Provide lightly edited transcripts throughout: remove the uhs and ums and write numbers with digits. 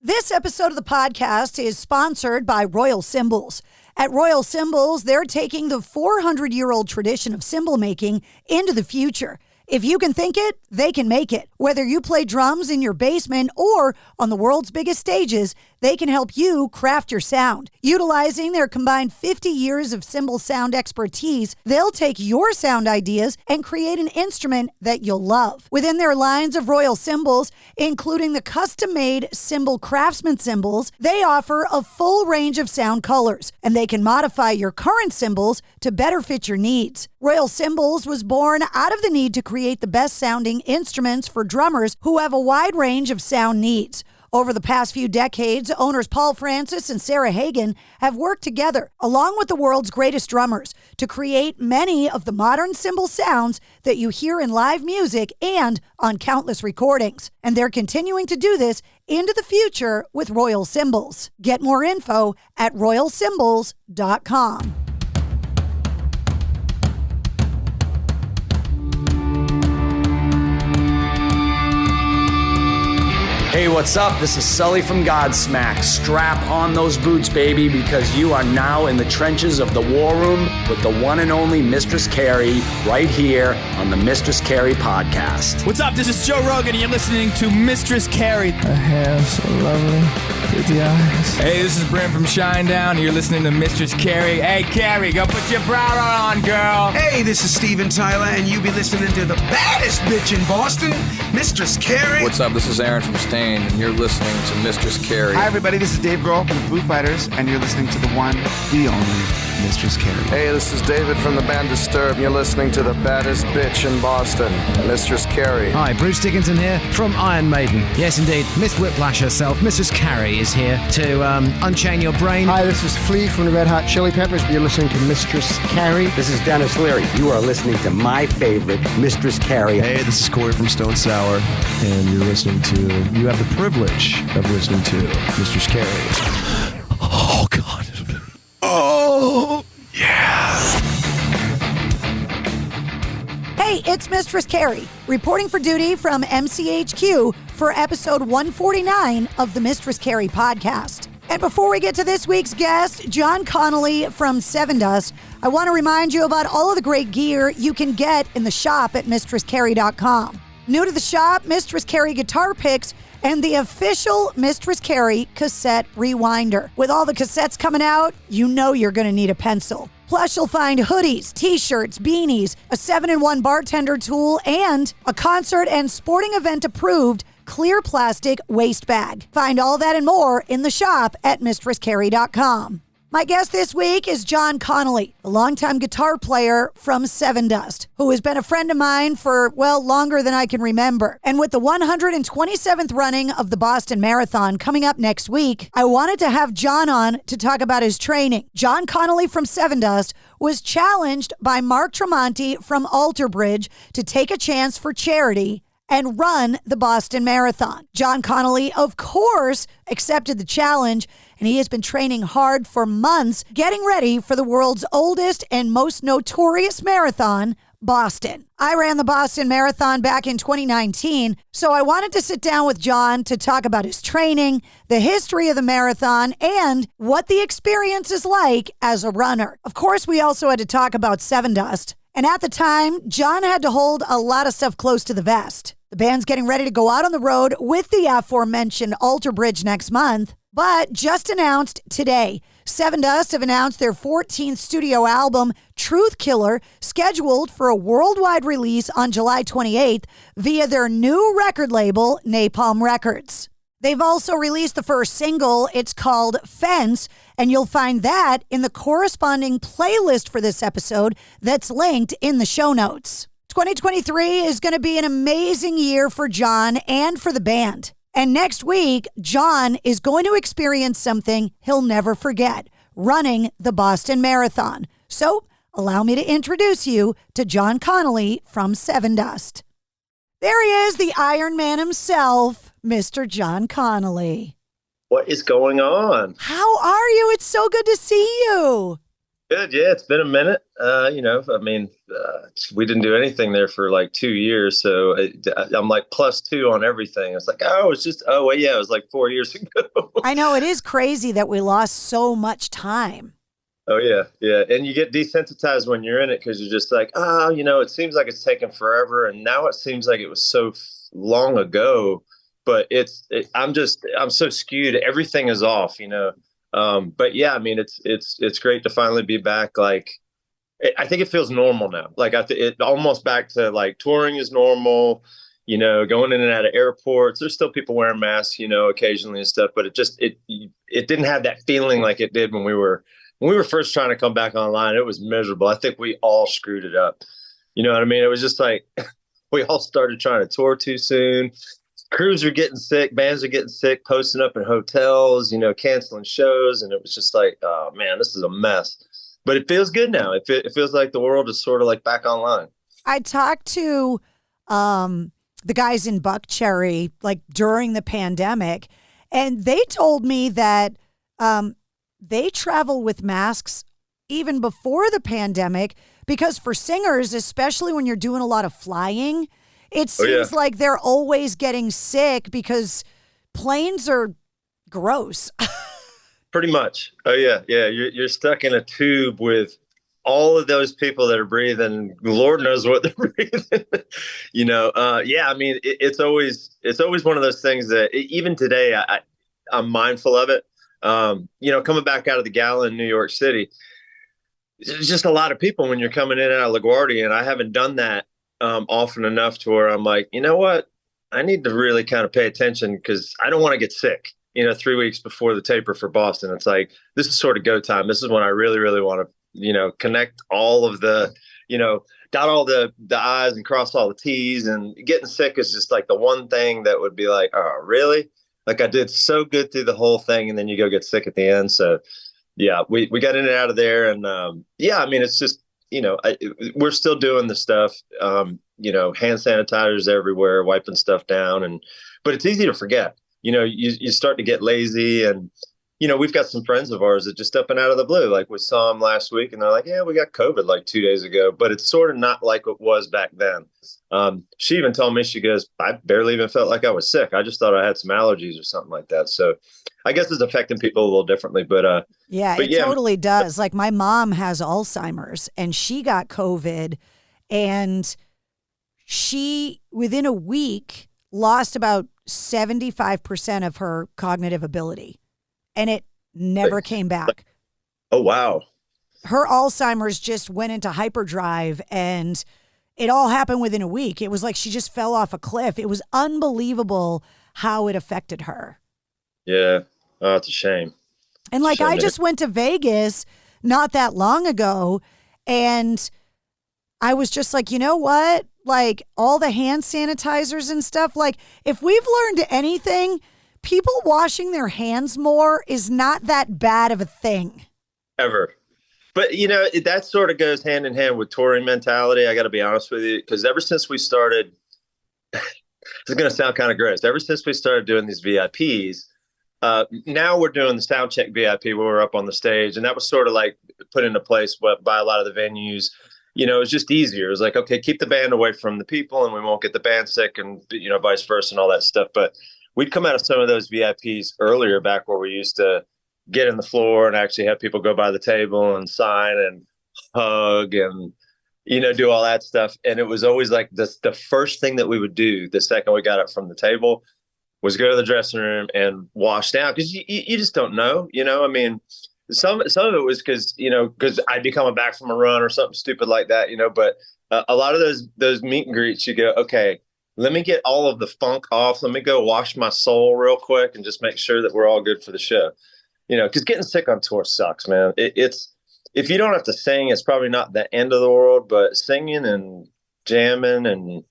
This episode of the podcast is sponsored by Royal Cymbals. At Royal Cymbals, they're taking the 400-year-old tradition of cymbal making into the future. If you can think it, they can make it. Whether you play drums in your basement or on the world's biggest stages, they can help you craft your sound. Utilizing their combined 50 years of cymbal sound expertise, they'll take your sound ideas and create an instrument that you'll love. Within their lines of Royal Cymbals, including the custom-made cymbal craftsman cymbals, they offer a full range of sound colors, and they can modify your current cymbals to better fit your needs. Royal Cymbals was born out of the need to create the best sounding instruments for drummers who have a wide range of sound needs. Over the past few decades, owners Paul Francis and Sarah Hagen have worked together, along with the world's greatest drummers, to create many of the modern cymbal sounds that you hear in live music and on countless recordings. And they're continuing to do this into the future with Royal Cymbals. Get more info at royalcymbals.com. Hey, what's up? This is Sully from Godsmack. Strap on those boots, baby, because you are now in the trenches of the war room with the one and only Mistress Carrie right here on the Mistress Carrie podcast. What's up? This is Joe Rogan, and you're listening to Mistress Carrie. Her hair so lovely, pretty eyes. Hey, this is Brent from Shinedown, and you're listening to Mistress Carrie. Hey, Carrie, go put your bra on, girl. Hey, this is Steven Tyler, and you be listening to the baddest bitch in Boston, Mistress Carrie. What's up? This is Aaron from Stain, and you're listening to Mistress Carrie. Hi, everybody. This is Dave Grohl from the Foo Fighters, and you're listening to the one, the only Mistress Carrie. Hey, this is David from the band Disturbed, and you're listening to the baddest bitch in Boston, Mistress Carrie. Hi, Bruce Dickinson here from Iron Maiden. Yes, indeed, Miss Whiplash herself, Mistress Carrie, is here to unchain your brain. Hi, this is Flea from the Red Hot Chili Peppers. You're listening to Mistress Carrie. This is Dennis Leary. You are listening to my favorite, Mistress Carrie. Hey, this is Corey from Stone Sour, and you're listening to, you have the privilege of listening to Mistress Carrie. Oh, God. Oh, yeah. Hey, it's Mistress Carrie, reporting for duty from MCHQ for episode 149 of the Mistress Carrie podcast. And before we get to this week's guest, John Connolly from Sevendust, I want to remind you about all of the great gear you can get in the shop at mistresscarrie.com. New to the shop, Mistress Carrie guitar picks and the official Mistress Carrie cassette rewinder. With all the cassettes coming out, you know you're going to need a pencil. Plus, you'll find hoodies, t-shirts, beanies, a 7-in-1 bartender tool, and a concert and sporting event approved clear plastic waste bag. Find all that and more in the shop at mistresscarrie.com. My guest this week is John Connolly, a longtime guitar player from Sevendust, who has been a friend of mine for, well, longer than I can remember. And with the 127th running of the Boston Marathon coming up next week, I wanted to have John on to talk about his training. John Connolly from Sevendust was challenged by Mark Tremonti from Alter Bridge to take a chance for charity and run the Boston Marathon. John Connolly, of course, accepted the challenge, and he has been training hard for months, getting ready for the world's oldest and most notorious marathon, Boston. I ran the Boston Marathon back in 2019, so I wanted to sit down with John to talk about his training, the history of the marathon, and what the experience is like as a runner. Of course, we also had to talk about Sevendust. And at the time, John had to hold a lot of stuff close to the vest. The band's getting ready to go out on the road with the aforementioned Alter Bridge next month. But just announced today, Sevendust have announced their 14th studio album, Truth Killer, scheduled for a worldwide release on July 28th via their new record label, Napalm Records. They've also released the first single. It's called Fence, and you'll find that in the corresponding playlist for this episode that's linked in the show notes. 2023 is going to be an amazing year for John and for the band. And next week, John is going to experience something he'll never forget, running the Boston Marathon. So allow me to introduce you to John Connolly from Sevendust. There he is, the Iron Man himself, Mr. John Connolly. What is going on? How are you? It's so good to see you. Good. Yeah, it's been a minute. We didn't do anything there for like 2 years. So I'm like +2 on everything. It's like, well, yeah, it was like 4 years ago. I know it is crazy that we lost so much time. Oh, yeah. Yeah. And you get desensitized when you're in it because you're just like, it seems like it's taken forever. And now it seems like it was so long ago. But I'm so skewed. Everything is off, But yeah, I mean, it's great to finally be back. Like, I think it feels normal now. Like it almost back to like touring is normal, going in and out of airports. There's still people wearing masks, occasionally and stuff, but it didn't have that feeling like it did when we were first trying to come back online. It was miserable. I think we all screwed it up. You know what I mean? It was just like, we all started trying to tour too soon. Crews are getting sick, bands are getting sick, posting up in hotels, canceling shows. And it was just like, oh man, this is a mess. But it feels good now. It feels like the world is sort of like back online. I talked to the guys in Buckcherry like during the pandemic, and they told me that they travel with masks even before the pandemic because for singers, especially when you're doing a lot of flying, it seems like they're always getting sick because planes are gross. Pretty much. Oh yeah. Yeah. You're stuck in a tube with all of those people that are breathing. Lord knows what they're breathing. Yeah. I mean, it's always one of those things that even today I'm mindful of it. Coming back out of the gala in New York City, there's just a lot of people when you're coming in and out of LaGuardia, and I haven't done that often enough to where I'm like, you know what? I need to really kind of pay attention because I don't want to get sick, 3 weeks before the taper for Boston. It's like, this is sort of go time. This is when I really, really want to, connect all of the, dot all the I's and cross all the T's, and getting sick is just like the one thing that would be like, oh, really? Like I did so good through the whole thing. And then you go get sick at the end. So yeah, we got in and out of there. And I mean, it's just, we're still doing the stuff, hand sanitizers everywhere, wiping stuff down. But it's easy to forget, you start to get lazy. And, we've got some friends of ours that just up and out of the blue, like we saw them last week and they're like, yeah, we got COVID like 2 days ago, but it's sort of not like it was back then. She even told me, she goes, I barely even felt like I was sick. I just thought I had some allergies or something like that. So I guess it's affecting people a little differently, but totally does. Like my mom has Alzheimer's and she got COVID, and she within a week lost about 75% of her cognitive ability, and it never came back. Oh, wow. Her Alzheimer's just went into hyperdrive, and it all happened within a week. It was like she just fell off a cliff. It was unbelievable how it affected her. Yeah. Oh, it's a shame. And like, I just went to Vegas not that long ago, and I was just like, you know what? Like all the hand sanitizers and stuff, like if we've learned anything, people washing their hands more is not that bad of a thing. Ever. But, that sort of goes hand in hand with touring mentality. I got to be honest with you, because ever since we started, it's going to sound kind of gross. Ever since we started doing these VIPs, now we're doing the sound check VIP where we're up on the stage. And that was sort of like put into place by a lot of the venues. It was just easier. It was like, okay, keep the band away from the people and we won't get the band sick and, vice versa and all that stuff. But we'd come out of some of those VIPs earlier back where we used to get in the floor and actually have people go by the table and sign and hug and, do all that stuff. And it was always like the first thing that we would do the second we got up from the table was go to the dressing room and wash down. Cause you just don't know, I mean, some of it was cause I'd be coming back from a run or something stupid like that, but a lot of those meet and greets, you go, okay, let me get all of the funk off. Let me go wash my soul real quick and just make sure that we're all good for the show. Because getting sick on tour sucks, man. It's if you don't have to sing, it's probably not the end of the world, but singing and jamming and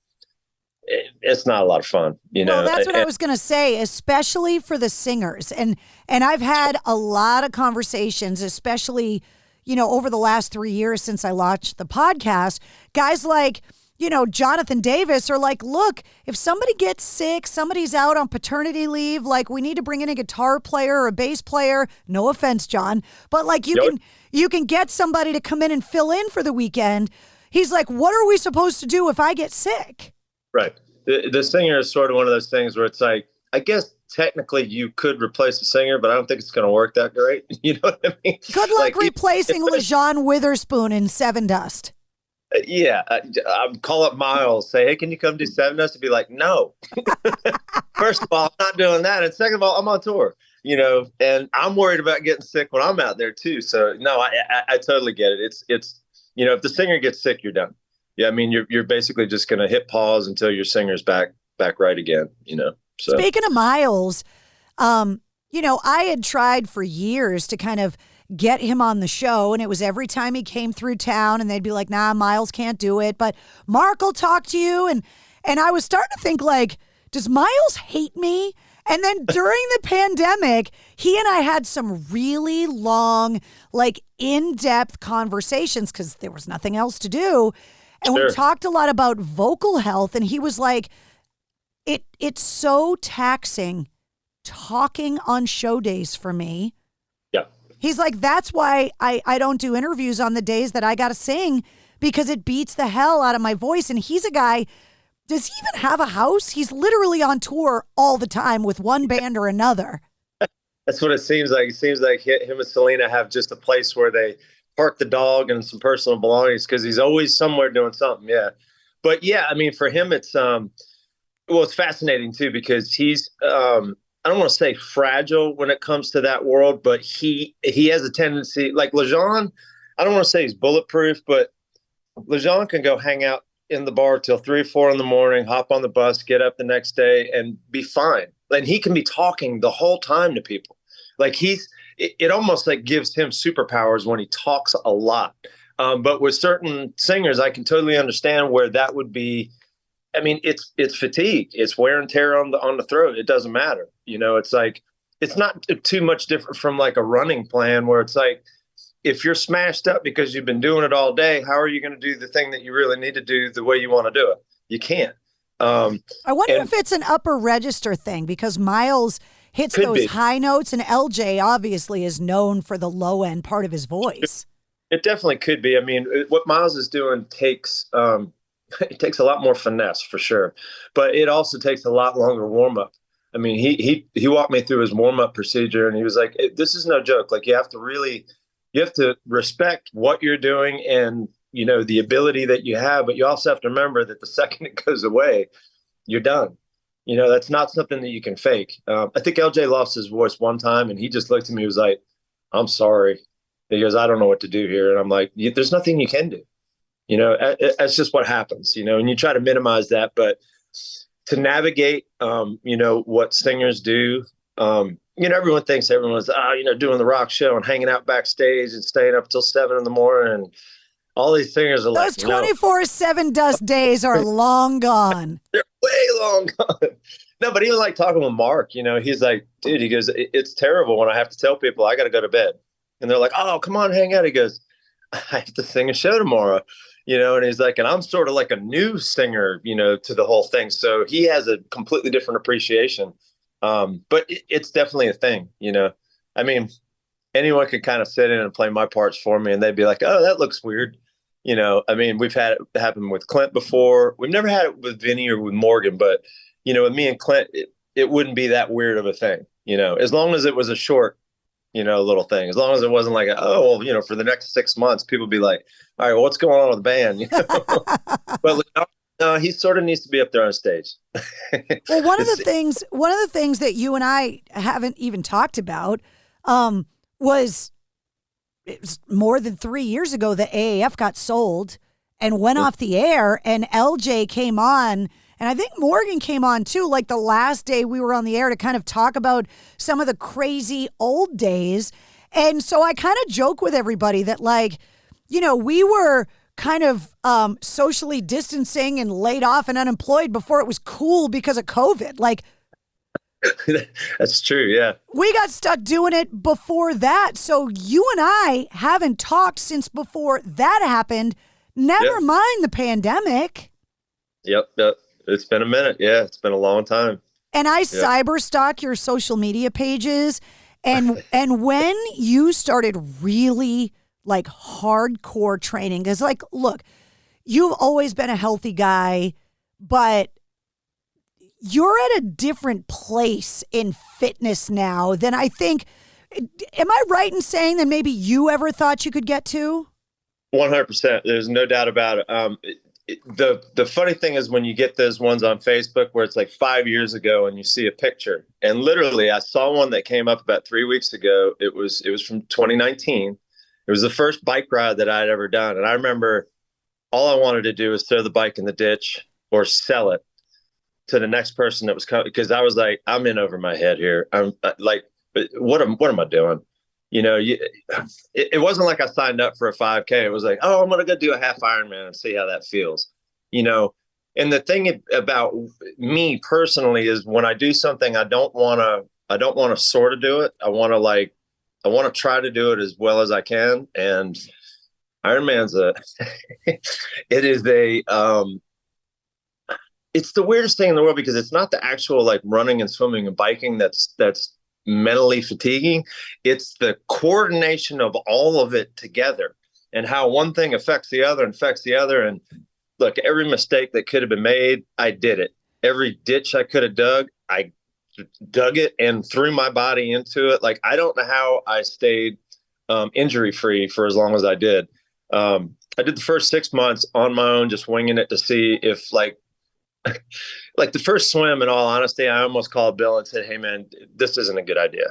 it's not a lot of fun, Well, that's what I was going to say, especially for the singers. And I've had a lot of conversations, especially, over the last 3 years since I launched the podcast, guys like, Jonathan Davis are like, look, if somebody gets sick, somebody's out on paternity leave, like we need to bring in a guitar player or a bass player. No offense, John, but like you can get somebody to come in and fill in for the weekend. He's like, what are we supposed to do if I get sick? Right. The singer is sort of one of those things where it's like, I guess technically you could replace the singer, but I don't think it's going to work that great. You know what I mean? Good luck replacing LeJean Witherspoon in Sevendust. Yeah. I'd call up Miles, say, hey, can you come do Sevendust? He'd be like, no. First of all, I'm not doing that. And second of all, I'm on tour, and I'm worried about getting sick when I'm out there too. So no, I totally get it. It's if the singer gets sick, you're done. Yeah. I mean, you're basically just going to hit pause until your singer's back right again, So. Speaking of Miles, I had tried for years to kind of get him on the show, and it was every time he came through town, and they'd be like, nah, Miles can't do it, but Mark will talk to you, and I was starting to think, like, does Miles hate me? And then during the pandemic, he and I had some really long, like, in-depth conversations because there was nothing else to do, and we talked a lot about vocal health, and he was like, It's so taxing talking on show days for me. Yeah. He's like, that's why I don't do interviews on the days that I got to sing because it beats the hell out of my voice. And he's a guy, does he even have a house? He's literally on tour all the time with one band or another. That's what it seems like. It seems like him and Selena have just a place where they park the dog and some personal belongings because he's always somewhere doing something. Yeah. But yeah, I mean, for him, it's fascinating too, because he's, I don't want to say fragile when it comes to that world, but he has a tendency, like LeJean, I don't want to say he's bulletproof, but LeJean can go hang out in the bar till 3 or 4 in the morning, hop on the bus, get up the next day and be fine. And he can be talking the whole time to people. Like it almost like gives him superpowers when he talks a lot. But with certain singers, I can totally understand where that would be. I mean, it's fatigue. It's wear and tear on the throat. It doesn't matter. It's like, it's not too much different from like a running plan where it's like, if you're smashed up because you've been doing it all day, how are you going to do the thing that you really need to do the way you want to do it? You can't. I wonder if it's an upper register thing because Miles hits those high notes and LJ obviously is known for the low end part of his voice. It definitely could be. I mean, what Miles is doing takes, it takes a lot more finesse for sure, but it also takes a lot longer warm up. I mean, he walked me through his warm up procedure and he was like, this is no joke. Like you have to respect what you're doing and, the ability that you have, but you also have to remember that the second it goes away, you're done. That's not something that you can fake. I think LJ lost his voice one time and he just looked at me and was like, I'm sorry. He goes, I don't know what to do here. And I'm like, there's nothing you can do. That's just what happens, and you try to minimize that. But to navigate, what singers do, everyone thinks everyone's, doing the rock show and hanging out backstage and staying up till 7 in the morning. And all these singers are those 24/7 dust days are long gone. They're way long gone. No, but even like talking with Mark, he's like, dude, he goes, it's terrible when I have to tell people I got to go to bed. And they're like, oh, come on, hang out. He goes, I have to sing a show tomorrow. And he's like, and I'm sort of like a new singer, to the whole thing. So he has a completely different appreciation. But it's definitely a thing, I mean, anyone could kind of sit in and play my parts for me and they'd be like, oh, that looks weird. I mean, we've had it happen with Clint before. We've never had it with Vinny or with Morgan, but, with me and Clint, it wouldn't be that weird of a thing, as long as it was a short, little thing, as long as it wasn't like, for the next 6 months, people be like, all right, well, what's going on with the band? But no, he sort of needs to be up there on stage. Well, one of the things that you and I haven't even talked about was it was more than 3 years ago, the AAF got sold and went off the air, and LJ came on. And I think Morgan came on too, like the last day we were on the air to kind of talk about some of the crazy old days. And so I kind of joke with everybody that like, we were kind of socially distancing and laid off and unemployed before it was cool because of COVID. Like, that's true. Yeah. We got stuck doing it before that. So you and I haven't talked since before that happened. Never mind the pandemic. Yep. It's been a minute. Yeah, it's been a long time. And I cyber stalk your social media pages, and when you started really like hardcore training, because like, look, you've always been a healthy guy, but you're at a different place in fitness now than I think. Am I right in saying that maybe you ever thought you could get to? 100%. There's no doubt about it. The funny thing is when you get those ones on Facebook where it's like 5 years ago and you see a picture, and literally I saw one that came up about 3 weeks ago. It was from 2019. It was the first bike ride that I'd ever done. And I remember all I wanted to do was throw the bike in the ditch or sell it to the next person that was coming, because I was like, I'm in over my head here. I'm like, what am I doing? You know, it wasn't like I signed up for a 5K. It was like, oh, I'm going to go do a half Ironman and see how that feels, you know? And the thing about me personally is when I do something, I don't want to sort of do it. I want to try to do it as well as I can. And Ironman's it's the weirdest thing in the world, because it's not the actual like running and swimming and biking that's mentally fatiguing. It's the coordination of all of it together and how one thing affects the other and affects the other. And look, every mistake that could have been made, I did it. Every ditch I could have dug, I dug it and threw my body into it. Like, I don't know how I stayed injury free for as long as I did. I did the first 6 months on my own, just winging it to see if like the first swim, in all honesty, I almost called Bill and said, hey man, this isn't a good idea.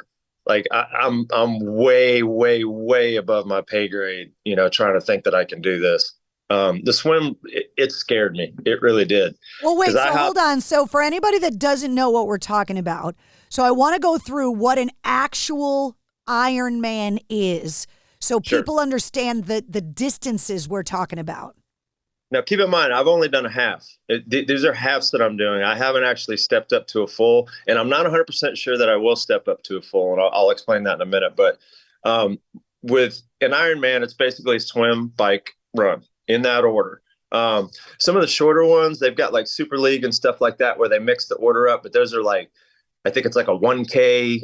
Like I'm way, way, way above my pay grade, you know, trying to think that I can do this. The swim, it scared me. It really did. Well, wait, hold on. So for anybody that doesn't know what we're talking about, so I want to go through what an actual Ironman is, so people understand the distances we're talking about. Now, keep in mind, I've only done a half. These are halves that I'm doing. I haven't actually stepped up to a full, and I'm not 100% sure that I will step up to a full, and I'll explain that in a minute. But with an Ironman, it's basically swim, bike, run, in that order. Some of the shorter ones, they've got like Super League and stuff like that where they mix the order up, but those are like, I think it's like a 1K,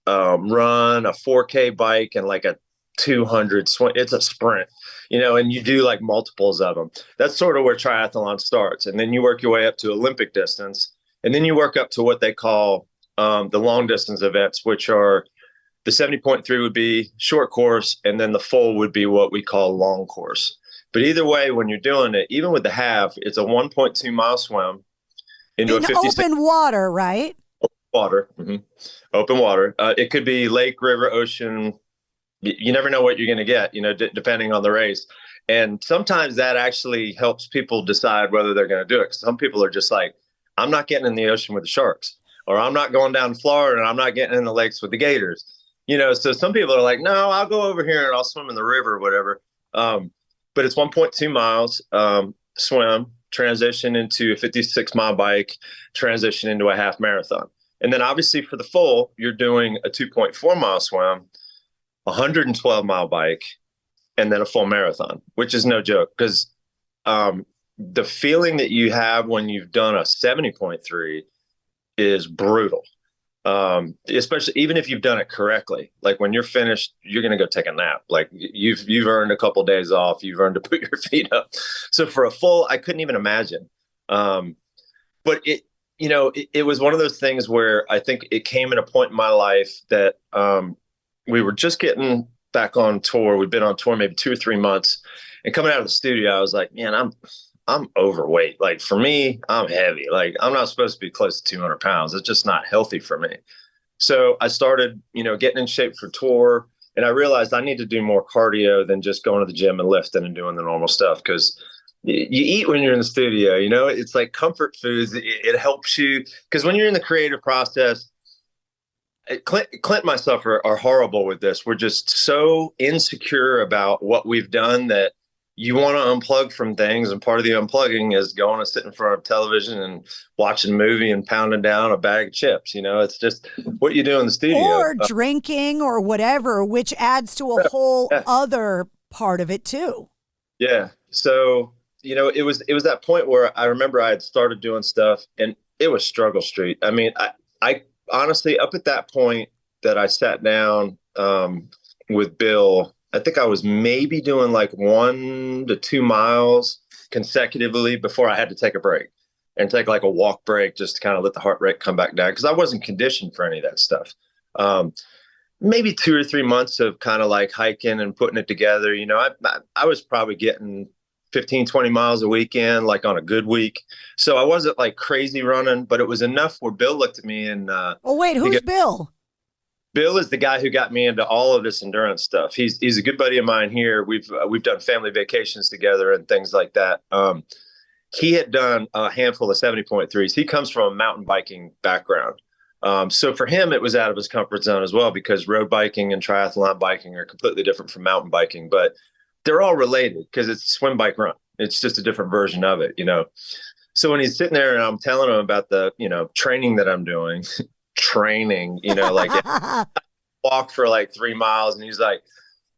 run, a 4K bike, and like a 200 swim. It's a sprint, you know, and you do like multiples of them. That's sort of where triathlon starts. And then you work your way up to Olympic distance. And then you work up to what they call the long distance events, which are the 70.3 would be short course. And then the full would be what we call long course. But either way, when you're doing it, even with the half, it's a 1.2 mile swim into a 56 open water, right? Open water. Mm-hmm. Open water. It could be lake, river, ocean. You never know what you're going to get, you know, depending on the race. And sometimes that actually helps people decide whether they're going to do it. Some people are just like, I'm not getting in the ocean with the sharks, or I'm not going down to Florida and I'm not getting in the lakes with the gators. You know, so some people are like, no, I'll go over here and I'll swim in the river or whatever. But it's 1.2 miles, swim, transition into a 56-mile bike, transition into a half marathon. And then obviously for the full, you're doing a 2.4-mile swim, 112-mile bike, and then a full marathon, which is no joke, because the feeling that you have when you've done a 70.3 is brutal. Especially even if you've done it correctly. Like when you're finished, you're going to go take a nap. Like you've earned a couple of days off. You've earned to put your feet up. So for a full, I couldn't even imagine. But it was one of those things where I think it came at a point in my life that we were just getting back on tour. We'd been on tour maybe 2 or 3 months, and coming out of the studio, I was like, man, I'm overweight. Like for me, I'm heavy. Like I'm not supposed to be close to 200 pounds. It's just not healthy for me. So I started, getting in shape for tour, and I realized I need to do more cardio than just going to the gym and lifting and doing the normal stuff. Cause you eat when you're in the studio, it's like comfort foods. It helps you. Cause when you're in the creative process, Clint and myself are horrible with this. We're just so insecure about what we've done that you want to unplug from things. And part of the unplugging is going to sit in front of television and watching a movie and pounding down a bag of chips. It's just what you do in the studio. Or drinking or whatever, which adds to a whole other part of it too. Yeah. So it was that point where I remember I had started doing stuff and it was struggle street. I mean, I honestly, up at that point that I sat down with Bill, I think I was maybe doing like 1 to 2 miles consecutively before I had to take a break and take like a walk break just to kind of let the heart rate come back down, because I wasn't conditioned for any of that stuff. Maybe 2 or 3 months of kind of like hiking and putting it together. I was probably getting 15, 20 miles a weekend, like on a good week. So I wasn't like crazy running, but it was enough where Bill looked at me and oh wait, who's Bill? Bill is the guy who got me into all of this endurance stuff. He's a good buddy of mine here. We've done family vacations together and things like that. He had done a handful of 70.3s. He comes from a mountain biking background. So for him, it was out of his comfort zone as well, because road biking and triathlon biking are completely different from mountain biking, but they're all related because it's swim, bike, run. It's just a different version of it, So when he's sitting there and I'm telling him about the, training that I'm doing, like walk for like 3 miles. And he's like,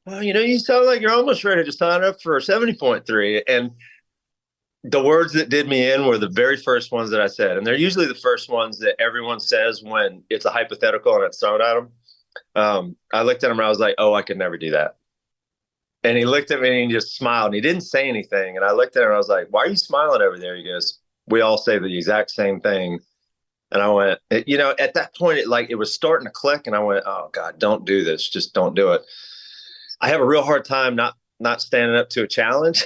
well, you sound like you're almost ready to sign up for 70.3. And the words that did me in were the very first ones that I said. And they're usually the first ones that everyone says when it's a hypothetical and it's thrown at them. I looked at him and I was like, oh, I could never do that. And he looked at me and he just smiled and he didn't say anything. And I looked at him and I was like, why are you smiling over there? He goes, we all say the exact same thing. And I went, at that point, it was starting to click. And I went, oh God, don't do this. Just don't do it. I have a real hard time not standing up to a challenge.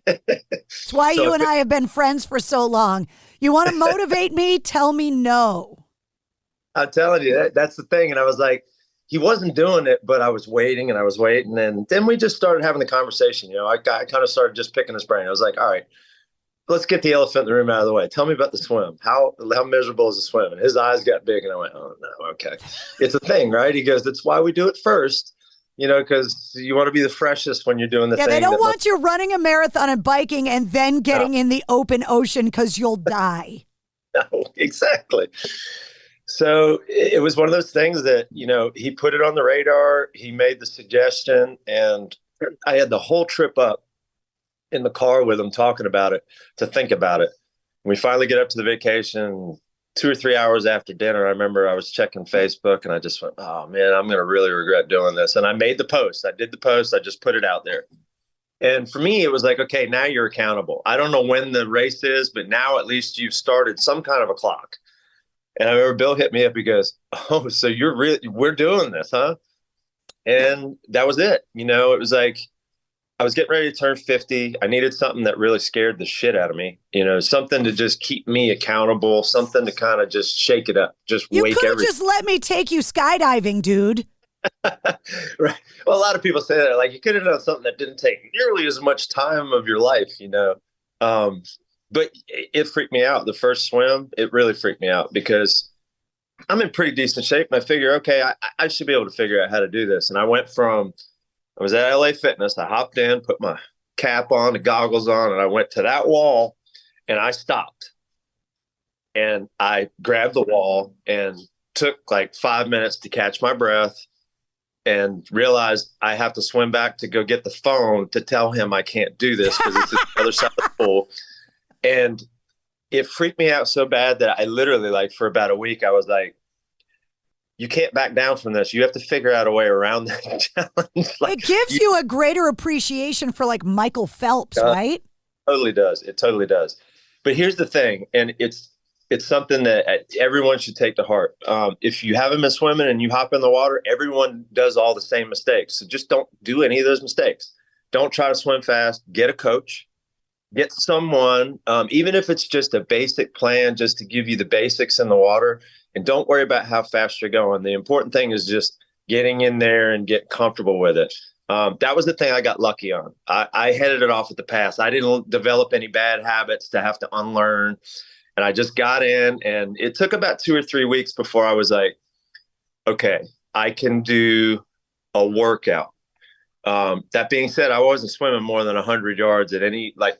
It's why you and I have been friends for so long. You want to motivate me? Tell me no. I'm telling you, that's the thing. And I was like, he wasn't doing it, but I was waiting and I was waiting. And then we just started having the conversation. I kind of started just picking his brain. I was like, all right, let's get the elephant in the room out of the way. Tell me about the swim. How miserable is the swim? And his eyes got big and I went, oh no, okay. It's a thing, right? He goes, that's why we do it first. Because you want to be the freshest when you're doing the thing. Yeah, they don't want you running a marathon and biking and then getting in the open ocean because you'll die. No, exactly. So it was one of those things that, he put it on the radar. He made the suggestion. And I had the whole trip up in the car with him talking about it to think about it. We finally get up to the vacation. 2 or 3 hours after dinner, I remember I was checking Facebook and I just went, oh man, I'm going to really regret doing this. And I made the post. I did the post. I just put it out there. And for me, it was like, okay, now you're accountable. I don't know when the race is, but now at least you've started some kind of a clock. And I remember Bill hit me up. He goes, oh, so we're doing this, huh? And that was it. It was like, I was getting ready to turn 50. I needed something that really scared the shit out of me. Something to just keep me accountable, something to kind of just shake it up, just you wake everything. You could just let me take you skydiving, dude. Right. Well, a lot of people say that, like, you could have done something that didn't take nearly as much time of your life, But it freaked me out. The first swim, it really freaked me out because I'm in pretty decent shape. And I figure, okay, I should be able to figure out how to do this. And I was at LA Fitness. I hopped in, put my cap on, the goggles on, and I went to that wall and I stopped. And I grabbed the wall and took like 5 minutes to catch my breath and realized I have to swim back to go get the phone to tell him I can't do this because it's the other side of the pool. And it freaked me out so bad that I literally, like, for about a week, I was like, you can't back down from this. You have to figure out a way around that challenge. It gives you a greater appreciation for like Michael Phelps, right? Totally does. It totally does. But here's the thing, and it's something that everyone should take to heart. If you haven't been swimming and you hop in the water, everyone does all the same mistakes. So just don't do any of those mistakes. Don't try to swim fast. Get a coach. Get someone, even if it's just a basic plan, just to give you the basics in the water. And don't worry about how fast you're going. The important thing is just getting in there and get comfortable with it. That was the thing I got lucky on. I headed it off at the pass. I didn't develop any bad habits to have to unlearn. And I just got in, and it took about 2 or 3 weeks before I was like, okay, I can do a workout. That being said, I wasn't swimming more than 100 yards at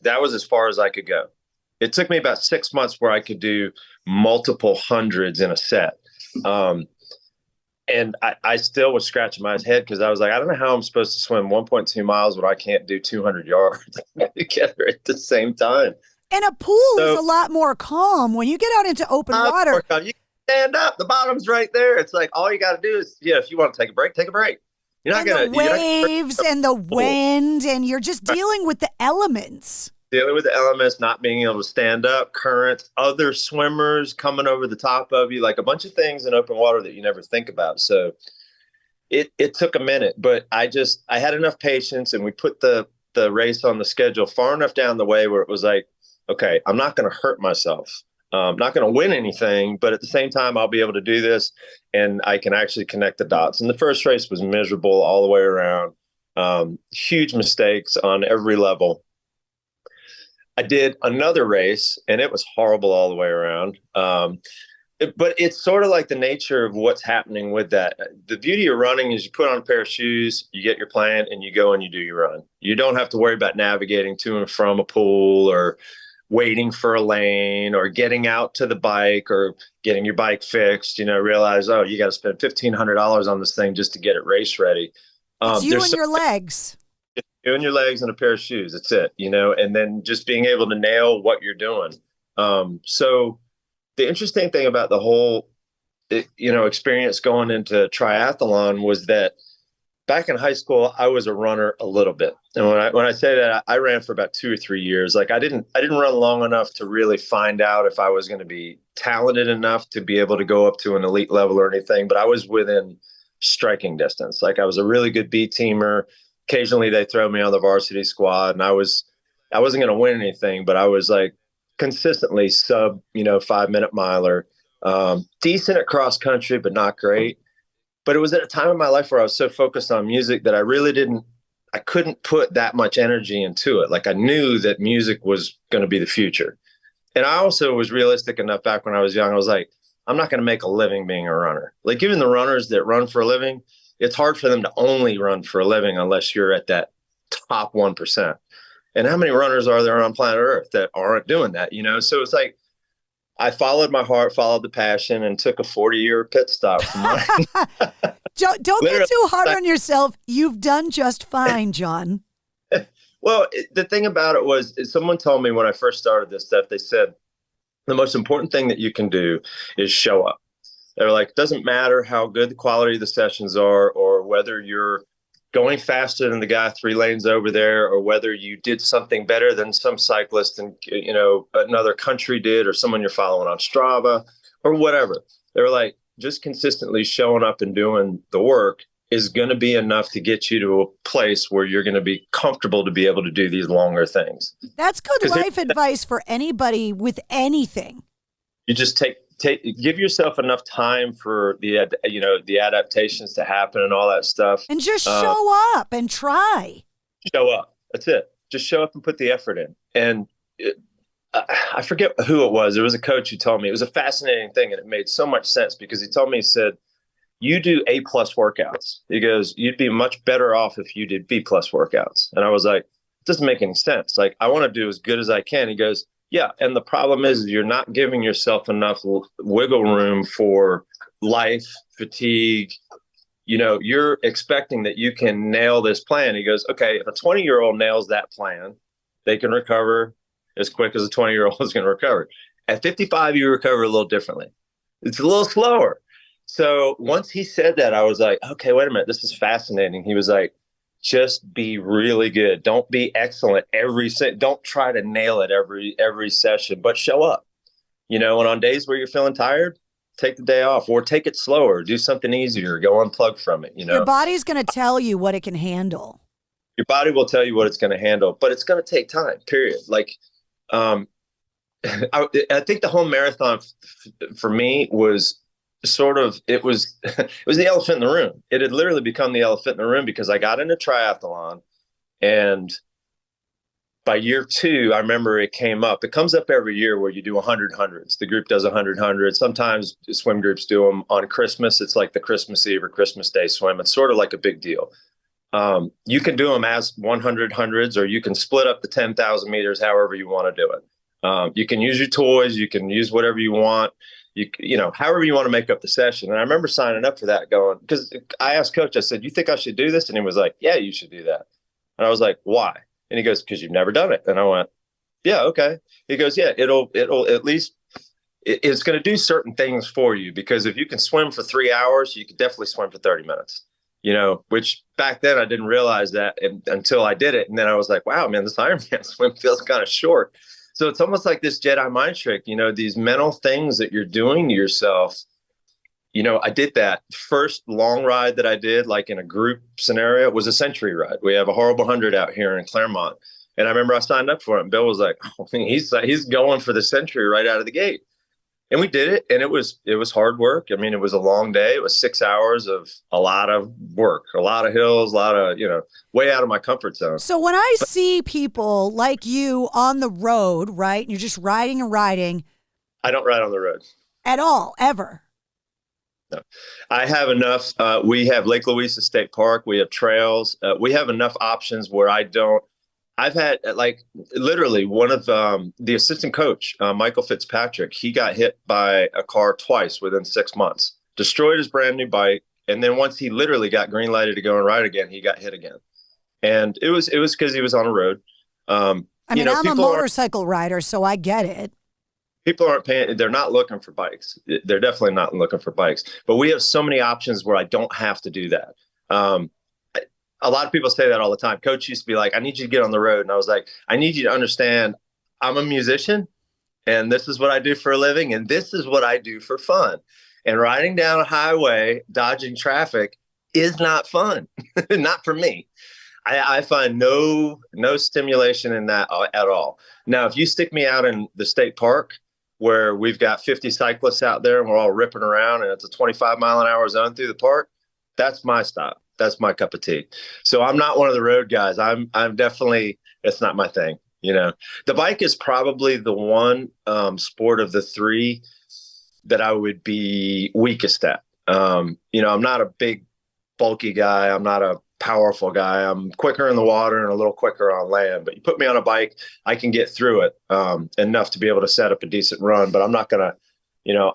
that was as far as I could go. It took me about 6 months where I could do multiple hundreds in a set. And And I still was scratching my head because I was like, I don't know how I'm supposed to swim 1.2 miles when I can't do 200 yards together at the same time. And a pool is a lot more calm when you get out into open water. You stand up. The bottom's right there. It's like all you got to do is, if you want to take a break, take a break. You're not going to. The waves and the wind, and you're just dealing with the elements. Dealing with the elements, not being able to stand up, currents, other swimmers coming over the top of you, like a bunch of things in open water that you never think about. So it took a minute, but I had enough patience, and we put the race on the schedule far enough down the way where it was like, okay, I'm not going to hurt myself. I'm not going to win anything, but at the same time, I'll be able to do this, and I can actually connect the dots. And the first race was miserable all the way around. Huge mistakes on every level. I did another race, and it was horrible all the way around. But it's sort of like the nature of what's happening with that. The beauty of running is you put on a pair of shoes, you get your plan, and you go and you do your run. You don't have to worry about navigating to and from a pool or waiting for a lane or getting out to the bike or getting your bike fixed. Realize, you got to spend $1,500 on this thing just to get it race ready. It's you and your legs. You and your legs and a pair of shoes. That's it, and then just being able to nail what you're doing. So the interesting thing about the whole, experience going into triathlon was that back in high school, I was a runner a little bit. And when I say that, I ran for about 2 or 3 years. Like I didn't run long enough to really find out if I was going to be talented enough to be able to go up to an elite level or anything, but I was within striking distance. Like I was a really good B teamer. Occasionally they throw me on the varsity squad, and I wasn't going to win anything, but I was like consistently sub, 5-minute miler, decent at cross country, but not great. But it was at a time in my life where I was so focused on music that I couldn't put that much energy into it. Like I knew that music was going to be the future. And I also was realistic enough back when I was young. I was like, I'm not going to make a living being a runner. Like even the runners that run for a living, it's hard for them to only run for a living unless you're at that top 1%. And how many runners are there on planet Earth that aren't doing that? So it's like, I followed my heart, followed the passion, and took a 40-year pit stop from running. Don't get too hard on yourself. You've done just fine, John. Well, the thing about it was, someone told me when I first started this stuff, they said, the most important thing that you can do is show up. They're like, it doesn't matter how good the quality of the sessions are, or whether you're going faster than the guy 3 lanes over there, or whether you did something better than some cyclist in another country did, or someone you're following on Strava or whatever. They're like, just consistently showing up and doing the work is going to be enough to get you to a place where you're going to be comfortable to be able to do these longer things. That's good life advice for anybody with anything. You just give yourself enough time for the adaptations to happen and all that stuff. And just show up and try. Show up. That's it. Just show up and put the effort in. And I forget who it was. There was a coach who told me, it was a fascinating thing, and it made so much sense because he told me, he said, you do A+ workouts. He goes, you'd be much better off if you did B+ workouts. And I was like, it doesn't make any sense. Like, I want to do as good as I can. He goes, yeah. And the problem is you're not giving yourself enough wiggle room for life, fatigue. You're expecting that you can nail this plan. He goes, okay, if a 20-year-old nails that plan, they can recover as quick as a 20-year-old is going to recover. At 55, you recover a little differently. It's a little slower. So once he said that, I was like, okay, wait a minute. This is fascinating. He was like, just be really good. Don't be excellent don't try to nail it every session, but show up, and on days where you're feeling tired, take the day off or take it slower, do something easier, go unplug from it. Your body's going to tell you what it can handle. Your body will tell you what it's going to handle, but it's going to take time, period. Like, I think the whole marathon for me was it was the elephant in the room. It had literally become the elephant in the room because I got into triathlon, and by year 2, I remember it came up. It comes up every year where you do 100 hundreds. The group does 100 hundreds. Sometimes swim groups do them on Christmas. It's like the Christmas Eve or Christmas Day swim. It's sort of like a big deal. You can do them as 100 hundreds, or you can split up the 10,000 meters however you want to do it. You can use your toys. You can use whatever you want. however you want to make up the session. And I remember signing up for that going, because I asked coach, I said, you think I should do this? And he was like, yeah, you should do that. And I was like, why? And he goes, because you've never done it. And I went, yeah, okay. He goes, yeah, it'll at least, it's going to do certain things for you, because if you can swim for 3 hours, you could definitely swim for 30 minutes, which back then I didn't realize that until I did it. And then I was like, wow, man, this Ironman swim feels kind of short. So it's almost like this Jedi mind trick, these mental things that you're doing to yourself. I did that first long ride that I did, like in a group scenario, was a century ride. We have a horrible 100 out here in Claremont. And I remember I signed up for it, and Bill was like, oh, he's going for the century right out of the gate. And we did it, and it was hard work. I mean, it was a long day. It was 6 hours of a lot of work, a lot of hills, a lot of, way out of my comfort zone. So when I see people like you on the road, right, and you're just riding and riding. I don't ride on the road. At all, ever? No. I have enough. We have Lake Louisa State Park. We have trails. We have enough options where I've had literally one of the assistant coach, Michael Fitzpatrick, he got hit by a car twice within 6 months, destroyed his brand new bike. And then once he literally got green lighted to go and ride again, he got hit again. And it was because he was on a road. I'm a motorcycle rider, so I get it. People aren't paying. They're not looking for bikes. They're definitely not looking for bikes. But we have so many options where I don't have to do that. A lot of people say that all the time. Coach used to be like, I need you to get on the road. And I was like, I need you to understand I'm a musician, and this is what I do for a living, and this is what I do for fun. And riding down a highway, dodging traffic is not fun. Not for me. I find no stimulation in that at all. Now, if you stick me out in the state park where we've got 50 cyclists out there and we're all ripping around and it's a 25-mile-an-hour zone through the park, that's my style. That's my cup of tea. So I'm not one of the road guys. I'm definitely, it's not my thing. The bike is probably the one sport of the three that I would be weakest at. I'm not a big, bulky guy. I'm not a powerful guy. I'm quicker in the water and a little quicker on land. But you put me on a bike, I can get through it enough to be able to set up a decent run. But I'm not going to,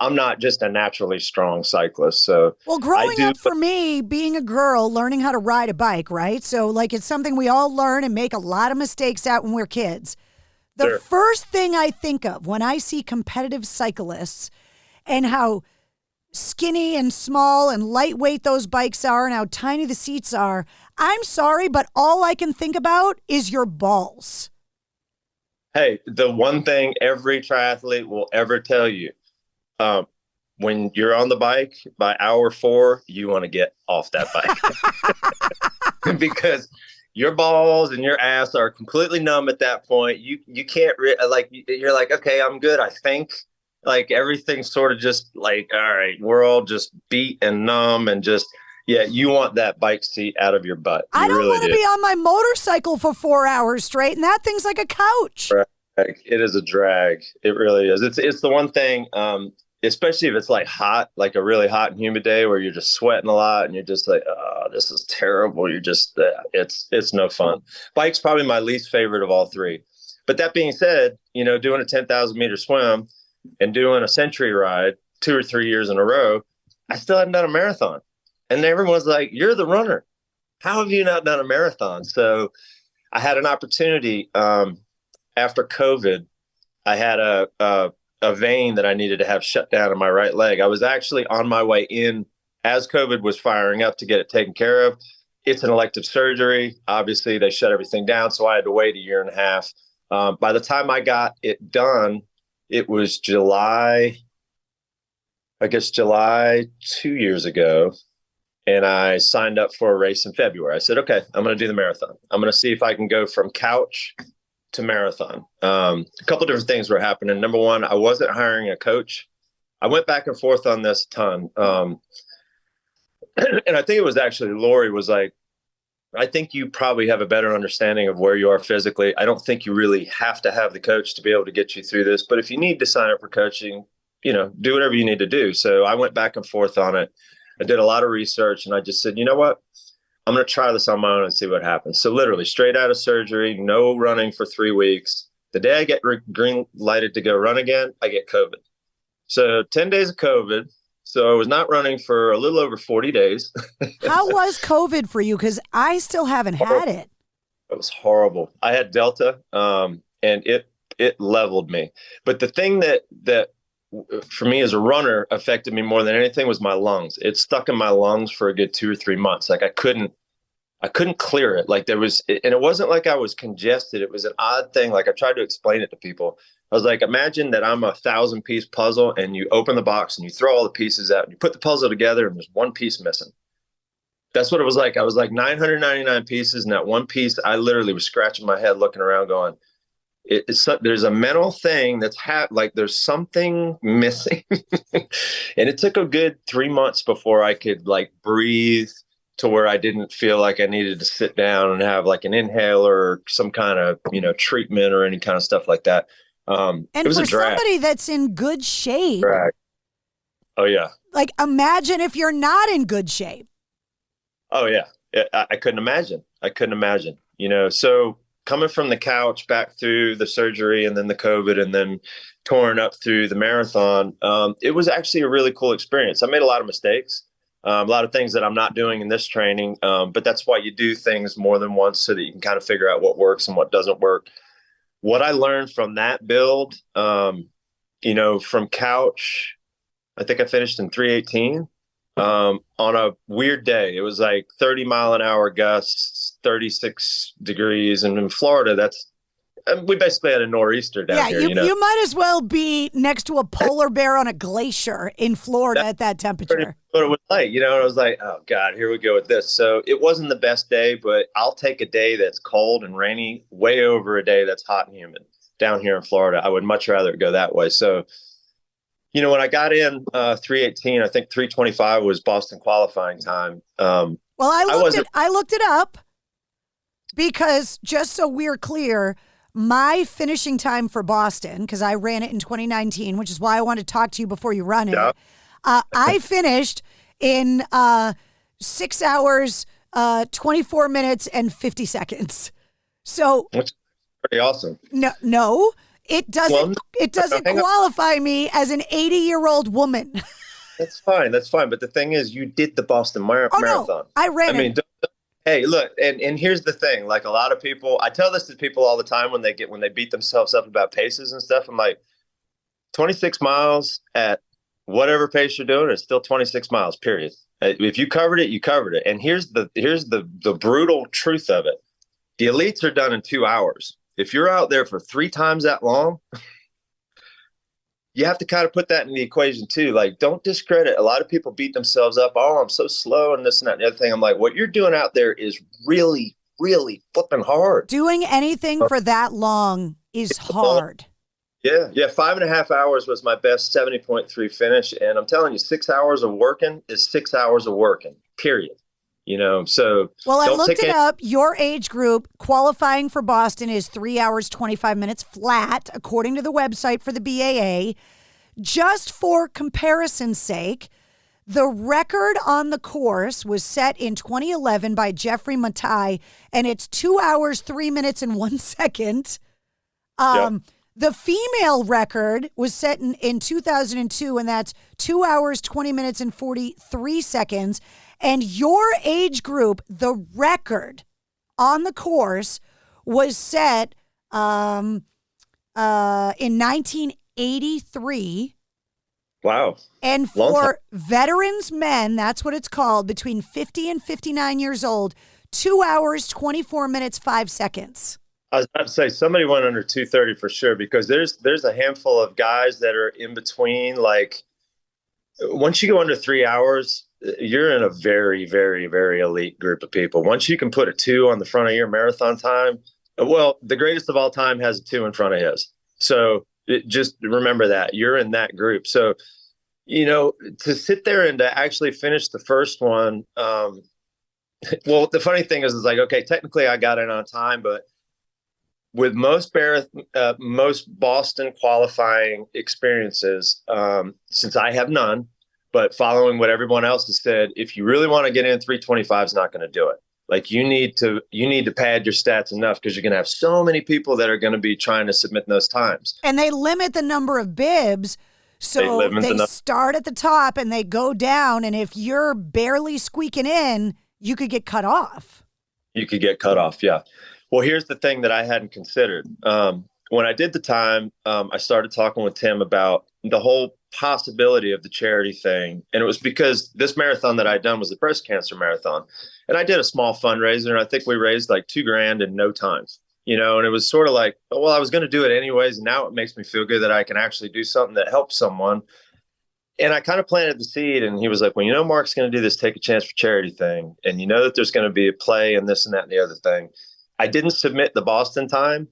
I'm not just a naturally strong cyclist. So, well, growing up for me, being a girl, learning how to ride a bike, right? So it's something we all learn and make a lot of mistakes at when we're kids. The first thing I think of when I see competitive cyclists and how skinny and small and lightweight those bikes are and how tiny the seats are, I'm sorry, but all I can think about is your balls. Hey, the one thing every triathlete will ever tell you, when you're on the bike by hour 4, you want to get off that bike because your balls and your ass are completely numb at that point. You can't you're like, okay, I'm good. I think everything's sort of just like, all right, we're all just beat and numb and just, yeah, you want that bike seat out of your butt. I don't want to be on my motorcycle for 4 hours straight, and that thing's like a couch. Right. It is a drag. It really is. It's the one thing, especially if it's hot, a really hot and humid day where you're just sweating a lot and you're just like, oh, this is terrible. You're just, it's no fun. Bike's probably my least favorite of all three. But that being said, doing a 10,000 meter swim and doing a century ride 2 or 3 years in a row, I still hadn't done a marathon. And everyone's like, you're the runner. How have you not done a marathon? So I had an opportunity after COVID. I had a vein that I needed to have shut down in my right leg. I was actually on my way in as COVID was firing up to get it taken care of. It's an elective surgery. Obviously, they shut everything down, so I had to wait a year and a half. By the time I got it done, it was July 2 years ago, and I signed up for a race in February. I said, okay, I'm going to do the marathon. I'm going to see if I can go from couch to marathon. A couple of different things were happening. Number one, I wasn't hiring a coach. I went back and forth on this a ton. And I think it was actually Lowery was like, I think you probably have a better understanding of where you are physically. I don't think you really have to have the coach to be able to get you through this. But if you need to sign up for coaching, do whatever you need to do. So I went back and forth on it. I did a lot of research, and I just said, you know what? I'm going to try this on my own and see what happens. So literally straight out of surgery, no running for 3 weeks. The day I get green lighted to go run again, I get COVID. So 10 days of COVID. So I was not running for a little over 40 days. How was COVID for you? Because I still haven't had it. It was horrible. I had Delta, and it leveled me. But the thing that for me as a runner affected me more than anything was my lungs. It stuck in my lungs for a good 2 or 3 months. Like I couldn't clear it. Like and it wasn't like I was congested. It was an odd thing. Like I tried to explain it to people. I was like, imagine that I'm a 1,000-piece puzzle and you open the box and you throw all the pieces out and you put the puzzle together and there's one piece missing. That's what it was like. I was like 999 pieces, and that one piece, I literally was scratching my head looking around going, there's a mental thing that's like there's something missing. And it took a good 3 months before I could like breathe to where I didn't feel like I needed to sit down and have like an inhaler or some kind of, treatment or any kind of stuff like that. And for somebody that's in good shape. Right. Oh, yeah. Like, imagine if you're not in good shape. Oh, yeah. I couldn't imagine. So coming from the couch back through the surgery and then the COVID and then touring up through the marathon, it was actually a really cool experience. I made a lot of mistakes, a lot of things that I'm not doing in this training, but that's why you do things more than once so that you can kind of figure out what works and what doesn't work. What I learned from that build, from couch, I think I finished in 3:18 on a weird day. It was like 30-mile-an-hour gusts, 36 degrees. And in Florida, we basically had a nor'easter down here. You might as well be next to a polar bear on a glacier in Florida at that temperature. What it was like, and I was like, oh God, here we go with this. So it wasn't the best day, but I'll take a day that's cold and rainy way over a day that's hot and humid down here in Florida. I would much rather go that way. So, when I got in 3:18, I think 3:25 was Boston qualifying time. Well, I looked it up because just so we're clear, my finishing time for Boston, because I ran it in 2019, which is why I want to talk to you before you run it. I finished in 6 hours, 24 minutes, and 50 seconds. So that's pretty awesome. No, it doesn't. It doesn't qualify me as an 80-year-old woman. That's fine. But the thing is, you did the Boston Marathon. No, I ran it. Hey, look, and here's the thing. Like a lot of people, I tell this to people all the time when they beat themselves up about paces and stuff. I'm like, 26 miles at whatever pace you're doing is still 26 miles, period. If you covered it, you covered it. And here's the brutal truth of it. The elites are done in 2 hours. If you're out there for 3 times that long, you have to kind of put that in the equation too. Like, don't discredit. A lot of people beat themselves up. Oh, I'm so slow and this and that and the other thing. I'm like, what you're doing out there is really, really flipping hard. Doing anything for that long is hard. Yeah. 5.5 hours was my best 70.3 finish. And I'm telling you, 6 hours of working is 6 hours of working, period. So. Well, I looked it up. Your age group qualifying for Boston is 3 hours, 25 minutes flat, according to the website for the BAA. Just for comparison's sake, the record on the course was set in 2011 by Jeffrey Matai, and it's 2 hours, 3 minutes, and 1 second. The female record was set in 2002, and that's 2 hours, 20 minutes, and 43 seconds. And your age group, the record on the course was set in 1983. Wow. And for veterans men, that's what it's called, between 50 and 59 years old, 2 hours, 24 minutes, 5 seconds. I was about to say somebody went under 2:30 for sure, because there's a handful of guys that are in between. Like, once you go under 3 hours, you're in a very, very, very elite group of people. Once you can put a 2 on the front of your marathon time, well, the greatest of all time has a 2 in front of his. So just remember that you're in that group. So, to sit there and to actually finish the first one. Well, the funny thing is like, okay, technically I got in on time, but with most Boston qualifying experiences, since I have none, but following what everyone else has said, if you really want to get in, 3:25 is not going to do it. Like, you need to pad your stats enough, because you're going to have so many people that are going to be trying to submit those times. And they limit the number of bibs So they start at the top and they go down, and if you're barely squeaking in, you could get cut off. You could get cut off, yeah. Well, here's the thing that I hadn't considered. When I did the time, I started talking with Tim about the whole possibility of the charity thing. And it was because this marathon that I'd done was the breast cancer marathon. And I did a small fundraiser, and I think we raised like $2,000 in no time. And it was sort of like, well, I was going to do it anyways. And now it makes me feel good that I can actually do something that helps someone. And I kind of planted the seed, and he was like, well, Mark's going to do this take a chance for charity thing. And that there's going to be a play and this and that and the other thing. I didn't submit the Boston time.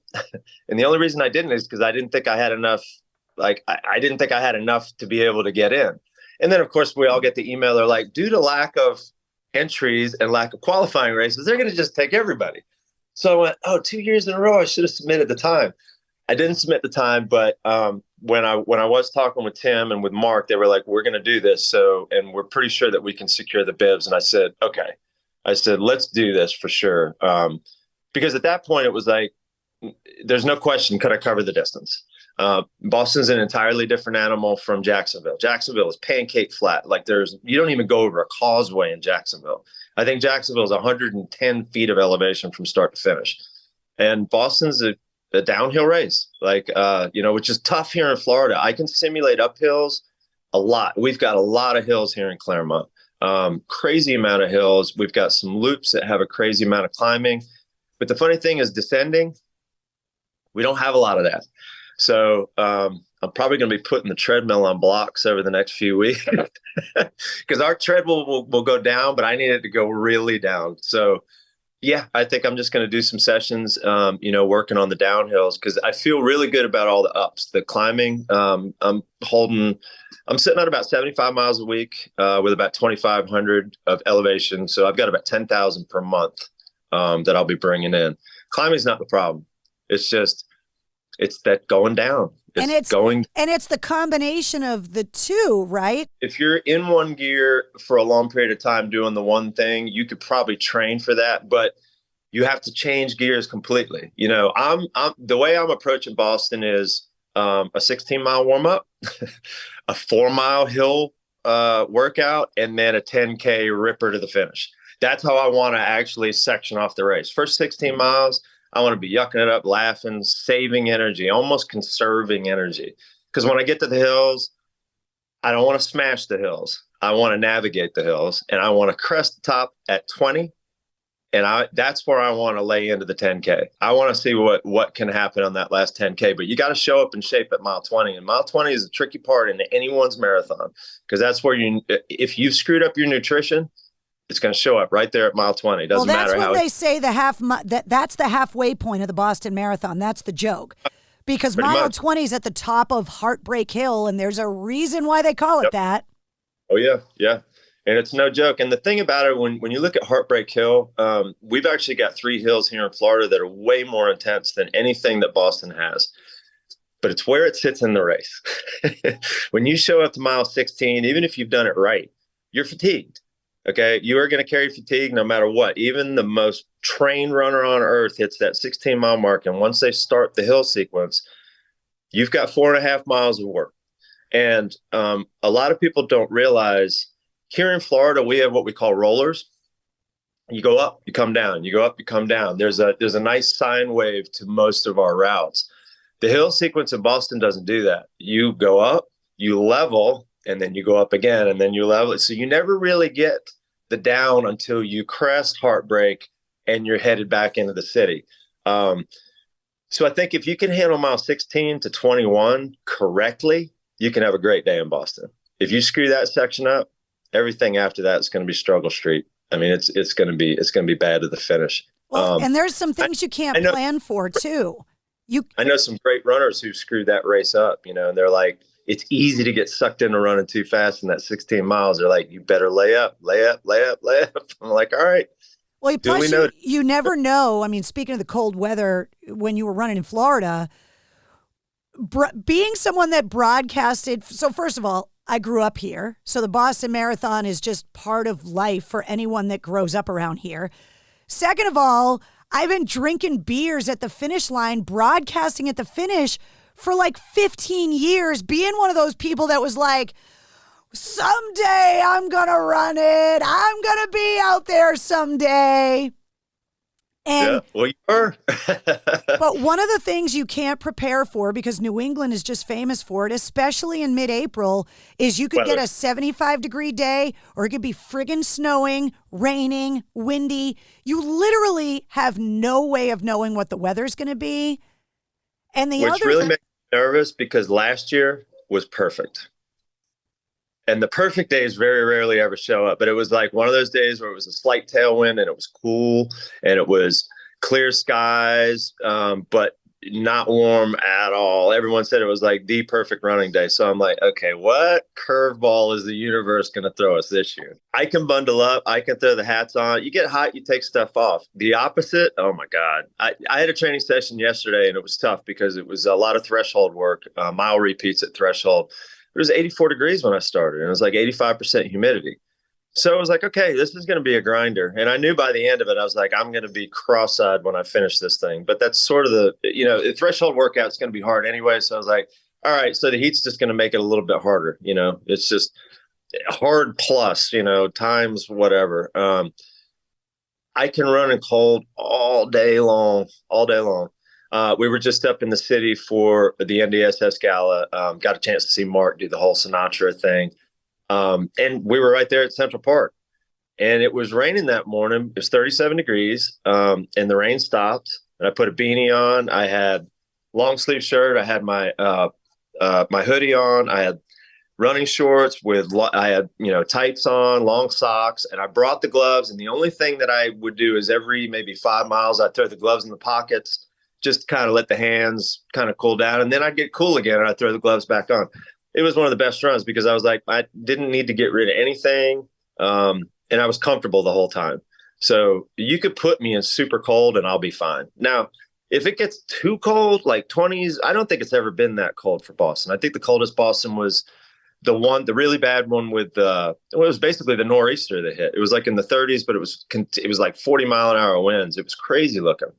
And the only reason I didn't is because I didn't think I had enough. I didn't think I had enough to be able to get in. And then, of course, we all get the email. They're like, due to lack of entries and lack of qualifying races, they're going to just take everybody. So I went, 2 years in a row, I should have submitted the time. I didn't submit the time, but when I was talking with Tim and with Mark, they were like, we're going to do this. And we're pretty sure that we can secure the bibs. And I said, okay. I said, let's do this for sure. Because at that point, it was like, there's no question, could I cover the distance? Boston's an entirely different animal from Jacksonville. Jacksonville is pancake flat. Like you don't even go over a causeway in Jacksonville. I think Jacksonville is 110 feet of elevation from start to finish. And Boston's a downhill race, which is tough here in Florida. I can simulate uphills a lot. We've got a lot of hills here in Claremont, crazy amount of hills. We've got some loops that have a crazy amount of climbing. But the funny thing is descending, we don't have a lot of that. So I'm probably going to be putting the treadmill on blocks over the next few weeks because our tread will go down, but I need it to go really down. So, yeah, I think I'm just going to do some sessions, working on the downhills because I feel really good about all the ups, the climbing. I'm sitting at about 75 miles a week with about 2,500 of elevation. So I've got about 10,000 per month that I'll be bringing in. Climbing is not the problem. It's that going down. And it's the combination of the two, right? If you're in one gear for a long period of time doing the one thing, you could probably train for that, but you have to change gears completely. I'm the way I'm approaching Boston is a 16-mile warm up, a 4-mile hill workout, and then a 10K ripper to the finish. That's how I want to actually section off the race. First 16 miles, I want to be yucking it up, laughing, saving energy, almost conserving energy. Because when I get to the hills, I don't want to smash the hills. I want to navigate the hills, and I want to crest the top at 20. And that's where I want to lay into the 10K. I want to see what can happen on that last 10K. But you got to show up in shape at mile 20. And mile 20 is a tricky part in anyone's marathon because that's where if you've screwed up your nutrition, it's going to show up right there at mile 20. Doesn't matter how. Well, that's when they say that's the halfway point of the Boston Marathon. That's the joke. Because mile 20 is at the top of Heartbreak Hill, and there's a reason why they call it that. Oh, yeah, yeah. And it's no joke. And the thing about it, when you look at Heartbreak Hill, we've actually got 3 hills here in Florida that are way more intense than anything that Boston has. But it's where it sits in the race. When you show up to mile 16, even if you've done it right, you're fatigued. Okay, you are going to carry fatigue no matter what. Even the most trained runner on earth hits that 16-mile mark. And once they start the hill sequence, you've got 4.5 miles of work. And a lot of people don't realize here in Florida, we have what we call rollers. You go up, you come down. You go up, you come down. There's a nice sine wave to most of our routes. The hill sequence in Boston doesn't do that. You go up, you level, and then you go up again, and then you level it. So you never really get the down until you crest Heartbreak and you're headed back into the city. So I think if you can handle mile 16 to 21 correctly, you can have a great day in Boston. If you screw that section up, everything after that is going to be struggle street. I mean, it's going to be bad to the finish. Well, and there's some things you can't plan for too. I know some great runners who screwed that race up, and they're like, it's easy to get sucked into running too fast in that 16 miles. They're like, you better lay up. I'm like, all right. Well, plus you never know. I mean, speaking of the cold weather, when you were running in Florida, being someone that broadcasted. So first of all, I grew up here. So the Boston Marathon is just part of life for anyone that grows up around here. Second of all, I've been drinking beers at the finish line, broadcasting at the finish for like 15 years being one of those people that was like, someday I'm going to run it. I'm going to be out there someday. And, yeah, well, you are. but one of the things you can't prepare for, because New England is just famous for it, especially in mid-April, is you could get a 75-degree day, or it could be friggin' snowing, raining, windy. You literally have no way of knowing what the weather's going to be. And Which really makes me nervous, because last year was perfect. And the perfect days very rarely ever show up. But it was like one of those days where it was a slight tailwind and it was cool and it was clear skies, but not warm at all. Everyone said it was like the perfect running day. So I'm like, okay, what curveball is the universe going to throw us this year? I can bundle up. I can throw the hats on. You get hot, you take stuff off. The opposite, oh my God. I had a training session yesterday and it was tough because it was a lot of threshold work, mile repeats at threshold. It was 84 degrees when I started, and it was like 85% humidity. So I was like, okay, this is going to be a grinder. And I knew by the end of it, I was like, I'm going to be cross-eyed when I finish this thing. But that's sort of the threshold workout's going to be hard anyway. So I was like, all right, so the heat's just going to make it a little bit harder. It's just hard plus, times whatever. I can run in cold all day long. We were just up in the city for the NDSS gala. Got a chance to see Mark do the whole Sinatra thing. And we were right there at Central Park. And it was raining that morning. It was 37 degrees. And the rain stopped. And I put a beanie on. I had long sleeve shirt. I had my my hoodie on. I had running shorts I had tights on, long socks, and I brought the gloves. And the only thing that I would do is every maybe 5 miles, I'd throw the gloves in the pockets, just kind of let the hands kind of cool down. And then I'd get cool again and I'd throw the gloves back on. It was one of the best runs because I was like, I didn't need to get rid of anything. And I was comfortable the whole time. So you could put me in super cold and I'll be fine. Now, if it gets too cold, like 20s, I don't think it's ever been that cold for Boston. I think the coldest Boston was the really bad one with it was basically the nor'easter that hit. It was like in the 30s, but it was like 40-mile-an-hour winds. It was crazy looking.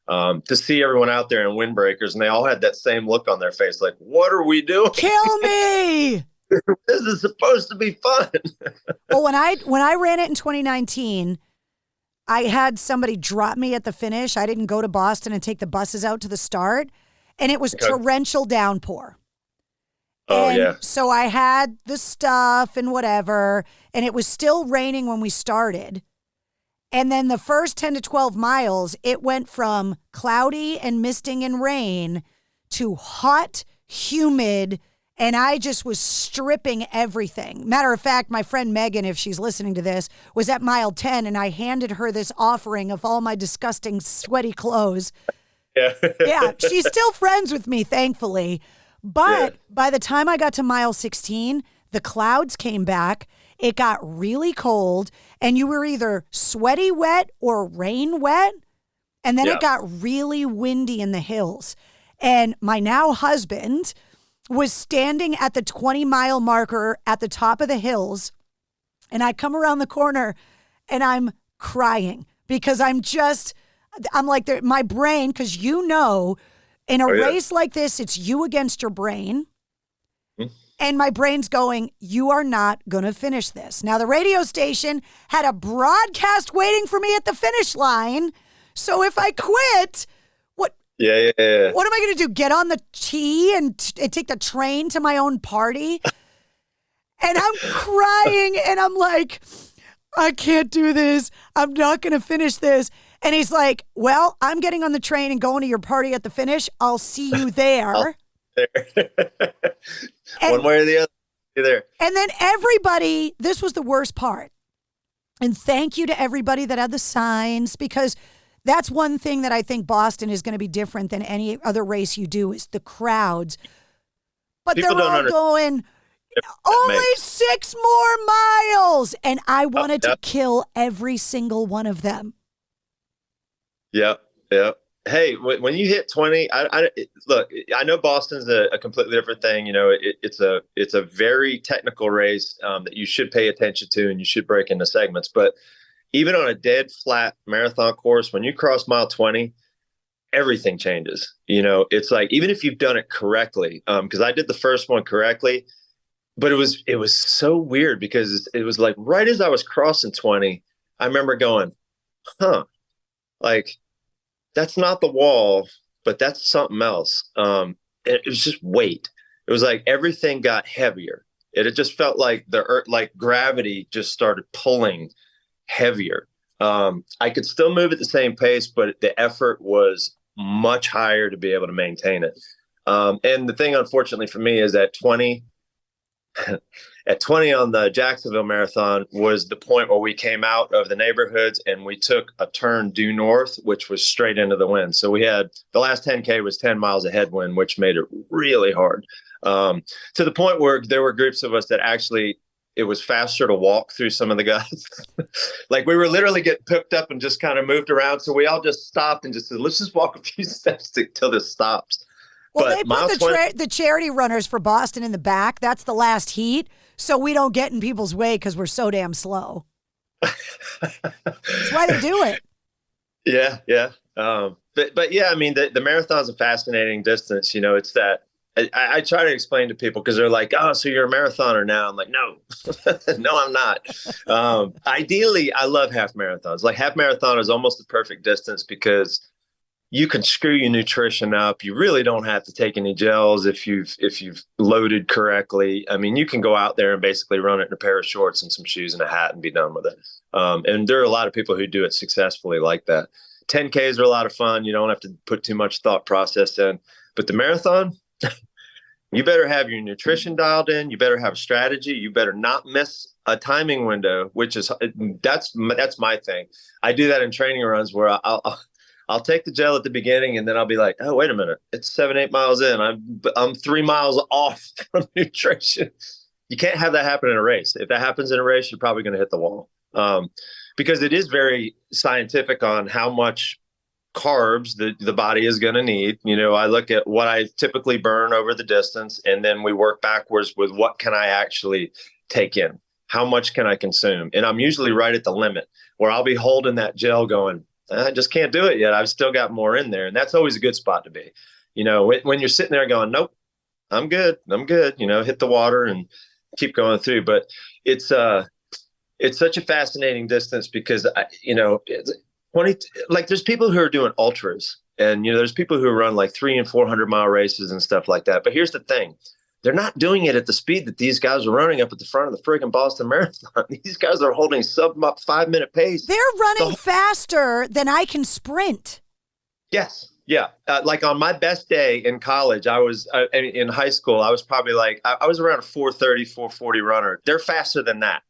To see everyone out there in windbreakers, and they all had that same look on their face, like, what are we doing? Kill me! This is supposed to be fun. Well, when I ran it in 2019, I had somebody drop me at the finish. I didn't go to Boston and take the buses out to the start, and it was torrential downpour. Oh, yeah. So I had the stuff and whatever, and it was still raining when we started. And then the first 10 to 12 miles, it went from cloudy and misting and rain to hot, humid, and I just was stripping everything. Matter of fact, my friend Megan, if she's listening to this, was at mile 10, and I handed her this offering of all my disgusting, sweaty clothes. Yeah. Yeah, she's still friends with me, thankfully. But by the time I got to mile 16, the clouds came back. It got really cold, and you were either sweaty wet or rain wet. And then it got really windy in the hills. And my now husband was standing at the 20-mile marker at the top of the hills. And I come around the corner and I'm crying because I'm like, my brain, because in a race like this, it's you against your brain. And my brain's going, you are not going to finish this. Now, the radio station had a broadcast waiting for me at the finish line. So if I quit, what am I going to do? Get on the T and take the train to my own party? And I'm crying and I'm like, I can't do this. I'm not going to finish this. And he's like, well, I'm getting on the train and going to your party at the finish. I'll see you there. One way or the other, you're there. And then everybody, this was the worst part. And thank you to everybody that had the signs, because that's one thing that I think Boston is going to be different than any other race you do is the crowds. But they're all going, only 6 more miles. And I wanted to kill every single one of them. Yeah. Hey, when you hit 20, look, I know Boston's a completely different thing. It's a very technical race that you should pay attention to and you should break into segments. But even on a dead flat marathon course, when you cross mile 20, everything changes. It's like, even if you've done it correctly, because I did the first one correctly, but it was so weird because it was like right as I was crossing 20, I remember going, like, that's not the wall, but that's something else. It was just weight. It was like everything got heavier. It just felt like the earth, like gravity just started pulling heavier. I could still move at the same pace, but the effort was much higher to be able to maintain it. And the thing, unfortunately for me, is at 20 on the Jacksonville Marathon was the point where we came out of the neighborhoods and we took a turn due north, which was straight into the wind. So we had the last 10K was 10 miles of headwind, which made it really hard. To the point where there were groups of us that actually, it was faster to walk through some of the guys. Like we were literally getting picked up and just kind of moved around. So we all just stopped and just said, let's just walk a few steps till this stops. Well, they put the charity runners for Boston in the back. That's the last heat. So we don't get in people's way because we're so damn slow. That's why they do it. Yeah. Yeah. But yeah, I mean, the marathon's a fascinating distance. It's that I try to explain to people because they're like, oh, so you're a marathoner now. I'm like, no, no, I'm not. Ideally, I love half marathons. Like half marathon is almost the perfect distance because you can screw your nutrition up. You really don't have to take any gels if you've loaded correctly. I mean, you can go out there and basically run it in a pair of shorts and some shoes and a hat and be done with it. And there are a lot of people who do it successfully like that. 10Ks are a lot of fun. You don't have to put too much thought process in. But the marathon, you better have your nutrition dialed in. You better have a strategy. You better not miss a timing window, that's my thing. I do that in training runs where I'll take the gel at the beginning and then I'll be like, oh, wait a minute. It's 7-8 miles in. I'm 3 miles off from nutrition. You can't have that happen in a race. If that happens in a race, you're probably going to hit the wall. Because it is very scientific on how much carbs the body is going to need. I look at what I typically burn over the distance, and then we work backwards with what can I actually take in? How much can I consume? And I'm usually right at the limit where I'll be holding that gel going, I just can't do it yet. I've still got more in there. And that's always a good spot to be. When you're sitting there going, nope, I'm good. Hit the water and keep going through. But it's such a fascinating distance because, there's people who are doing ultras and, there's people who run like 300 and 400 mile races and stuff like that. But here's the thing. They're not doing it at the speed that these guys are running up at the front of the friggin' Boston Marathon. These guys are holding sub 5-minute pace. They're running faster than I can sprint. Yes. Yeah. Like on my best day in college, in high school, I was probably I was around a 4:30, 4:40 runner. They're faster than that.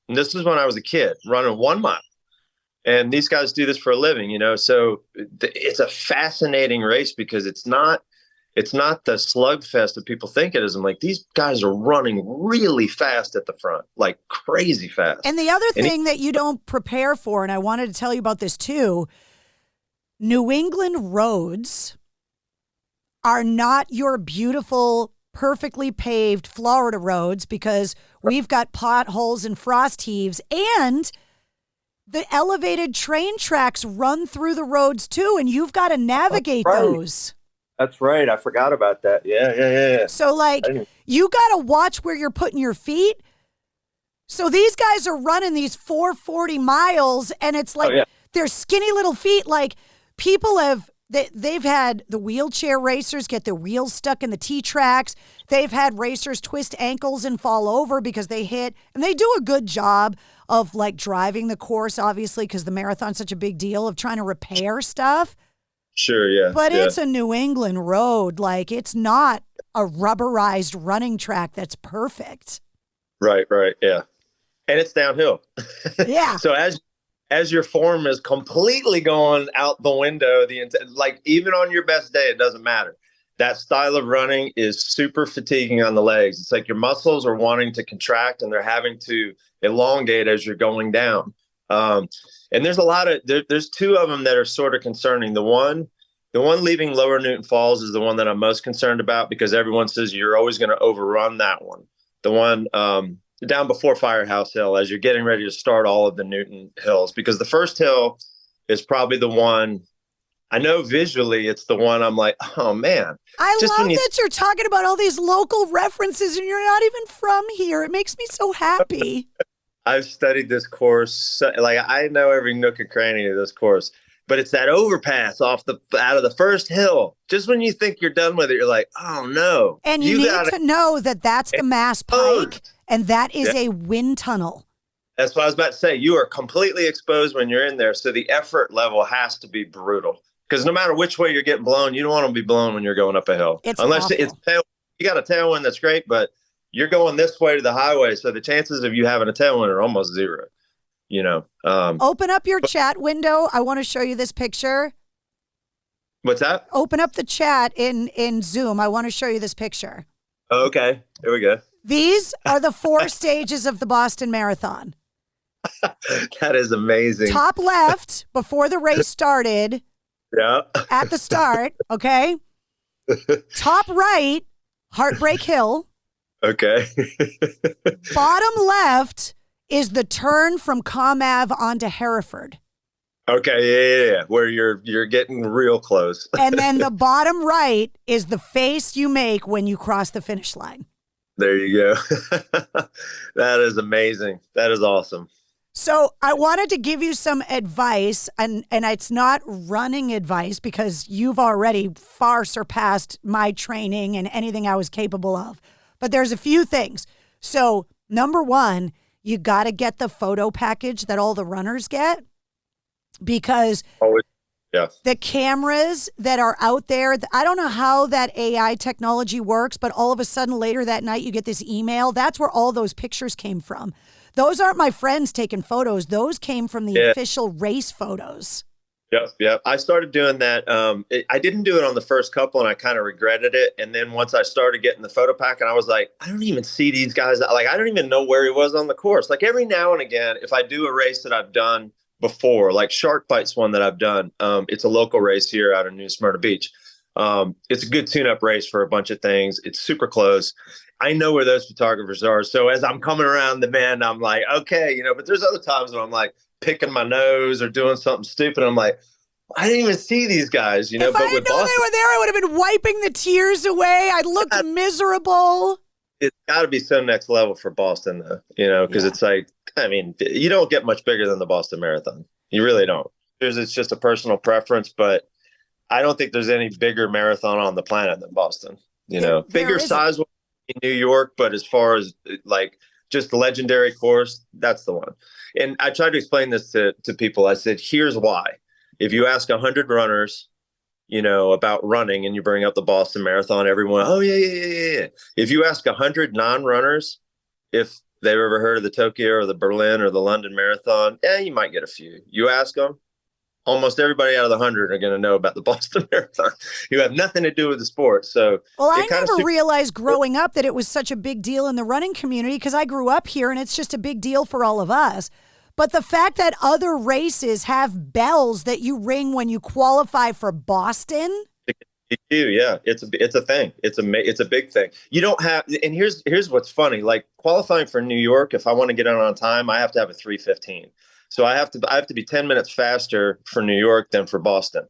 And this is when I was a kid running 1 mile. And these guys do this for a living, so it's a fascinating race because it's not the slugfest that people think it is. I'm like, these guys are running really fast at the front, like crazy fast. And the other thing that you don't prepare for, and I wanted to tell you about this too, New England roads are not your beautiful, perfectly paved Florida roads because we've got potholes and frost heaves, and the elevated train tracks run through the roads too, and you've got to navigate those. That's right. I forgot about that. Yeah. So, you got to watch where you're putting your feet. So these guys are running these 440 miles, and it's like their skinny little feet. Like people they've had the wheelchair racers get their wheels stuck in the T-tracks. They've had racers twist ankles and fall over because they hit. And they do a good job of driving the course, obviously, because the marathon's such a big deal of trying to repair stuff. Sure, yeah. But it's a New England road. It's not a rubberized running track that's perfect. Right, yeah. And it's downhill. Yeah. So as your form is completely going out the window, even on your best day, it doesn't matter. That style of running is super fatiguing on the legs. It's like your muscles are wanting to contract and they're having to elongate as you're going down. And there's there's two of them that are sort of concerning. The one leaving Lower Newton Falls is the one that I'm most concerned about because everyone says you're always going to overrun that one. The one down before Firehouse Hill as you're getting ready to start all of the Newton hills, because the first hill is probably the one I know visually it's the one I'm like, oh man. I love that you're talking about all these local references and you're not even from here. It makes me so happy. I've studied this course. Like I know every nook and cranny of this course, but it's that overpass out of the first hill. Just when you think you're done with it, you're like, oh no. And you need to know that that's the Mass Pike and that is a wind tunnel. That's what I was about to say. You are completely exposed when you're in there. So the effort level has to be brutal. Because no matter which way you're getting blown, you don't want to be blown when you're going up a hill. Unless you got a tailwind, that's great, but you're going this way to the highway, so the chances of you having a tailwind are almost zero. Open up your chat window. I want to show you this picture. What's that? Open up the chat in Zoom. I want to show you this picture. Okay, here we go. These are the 4 stages of the Boston Marathon. That is amazing. Top left, before the race started. Yeah. At the start, okay? Top right, Heartbreak Hill. Okay. Bottom left is the turn from Comav onto Hereford. Okay, yeah. Where you're getting real close. And then the bottom right is the face you make when you cross the finish line. There you go. That is amazing. That is awesome. So I wanted to give you some advice, and it's not running advice because you've already far surpassed my training and anything I was capable of. But there's a few things. So number 1, you got to get the photo package that all the runners get because the cameras that are out there, I don't know how that AI technology works, but all of a sudden later that night you get this email. That's where all those pictures came from. Those aren't my friends taking photos. Those came from the official race photos. Yep. I started doing that. I didn't do it on the first couple and I kind of regretted it. And then once I started getting the photo pack and I was like, I don't even see these guys. Like, I don't even know where he was on the course. Like every now and again, if I do a race that I've done before, like Shark Bite's one that I've done. It's a local race here out of New Smyrna Beach. It's a good tune-up race for a bunch of things. It's super close. I know where those photographers are. So as I'm coming around the bend, I'm like, okay, but there's other times when I'm like picking my nose or doing something stupid. I'm like, I didn't even see these guys, If I didn't know they were there, I would have been wiping the tears away. I looked miserable. It's got to be so next level for Boston, though, because it's like, I mean, you don't get much bigger than the Boston Marathon. You really don't. It's just a personal preference, but I don't think there's any bigger marathon on the planet than Boston. Bigger size in New York, but as far as like just legendary course, that's the one. And I tried to explain this to people. I said, here's why. If you ask 100 runners, about running and you bring up the Boston Marathon, everyone, oh, yeah. If you ask 100 non-runners if they've ever heard of the Tokyo or the Berlin or the London Marathon, you might get a few. You ask them, almost everybody out of the 100 are going to know about the Boston Marathon. You have nothing to do with the sport. So, I never realized growing up that it was such a big deal in the running community because I grew up here and it's just a big deal for all of us. But the fact that other races have bells that you ring when you qualify for Boston. You do, yeah. It's a thing. It's a big thing. You don't have, and here's what's funny. Like qualifying for New York, if I want to get on time, I have to have a 3:15. So I have to be 10 minutes faster for New York than for Boston.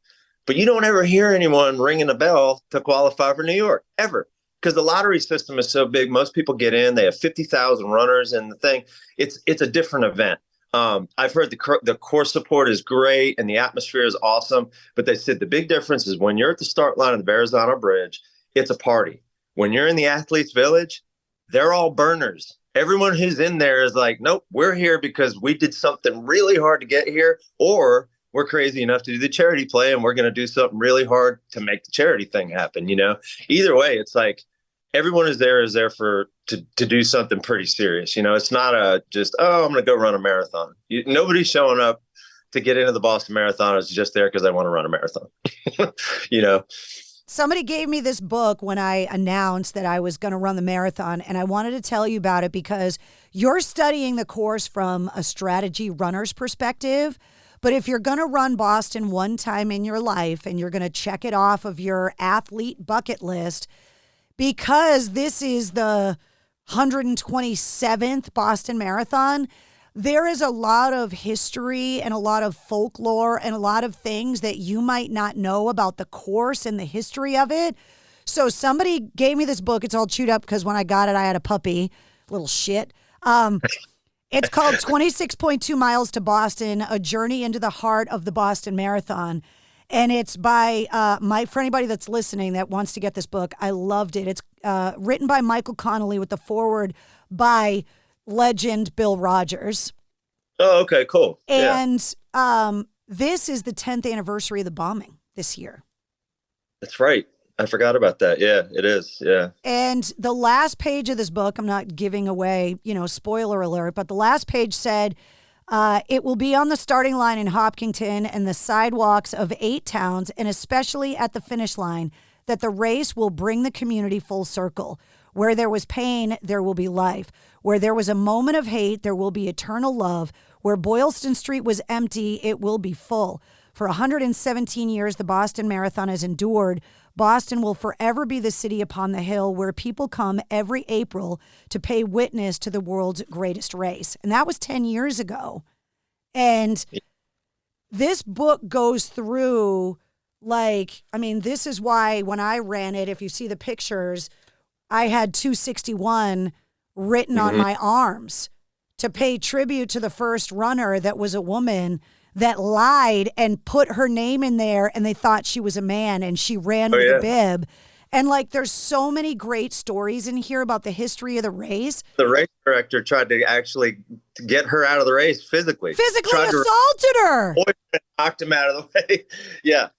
But you don't ever hear anyone ringing a bell to qualify for New York, ever. Because the lottery system is so big, most people get in. They have 50,000 runners, and the thing, it's a different event. I've heard the course support is great and the atmosphere is awesome, but they said the big difference is when you're at the start line of the Verrazano Bridge, it's a party. When you're in the Athletes Village, they're all burners. Everyone who's in there is like, nope, we're here because we did something really hard to get here, or we're crazy enough to do the charity play and we're going to do something really hard to make the charity thing happen. Either way, it's like everyone is there to do something pretty serious. It's not just, I'm going to go run a marathon. Nobody's showing up to get into the Boston Marathon is just there because they want to run a marathon. Somebody gave me this book when I announced that I was going to run the marathon, and I wanted to tell you about it because you're studying the course from a strategy runner's perspective. But if you're going to run Boston one time in your life and you're going to check it off of your athlete bucket list, because this is the 127th Boston Marathon, there is a lot of history and a lot of folklore and a lot of things that you might not know about the course and the history of it. So somebody gave me this book. It's all chewed up because when I got it, I had a puppy. Little shit. It's called 26.2 Miles to Boston, A Journey into the Heart of the Boston Marathon. And it's by, for anybody that's listening that wants to get this book, I loved it. It's written by Michael Connolly with the foreword by legend Bill Rogers. Oh, okay, cool. And this is the 10th anniversary of the bombing this year. That's right. I forgot about that. Yeah, it is. Yeah. And the last page of this book, I'm not giving away, spoiler alert, but the last page said, it will be on the starting line in Hopkinton and the sidewalks of 8 towns, and especially at the finish line, that the race will bring the community full circle. Where there was pain, there will be life. Where there was a moment of hate, there will be eternal love. Where Boylston Street was empty, it will be full. For 117 years, the Boston Marathon has endured. Boston will forever be the city upon the hill where people come every April to pay witness to the world's greatest race. And that was 10 years ago. And this book goes through, this is why when I ran it, if you see the pictures, I had 261 written on my arms to pay tribute to the first runner that was a woman that lied and put her name in there, and they thought she was a man, and she ran with a bib. And there's so many great stories in here about the history of the race. The race director tried to actually get her out of the race physically. Assaulted her. Knocked him out of the way. Yeah.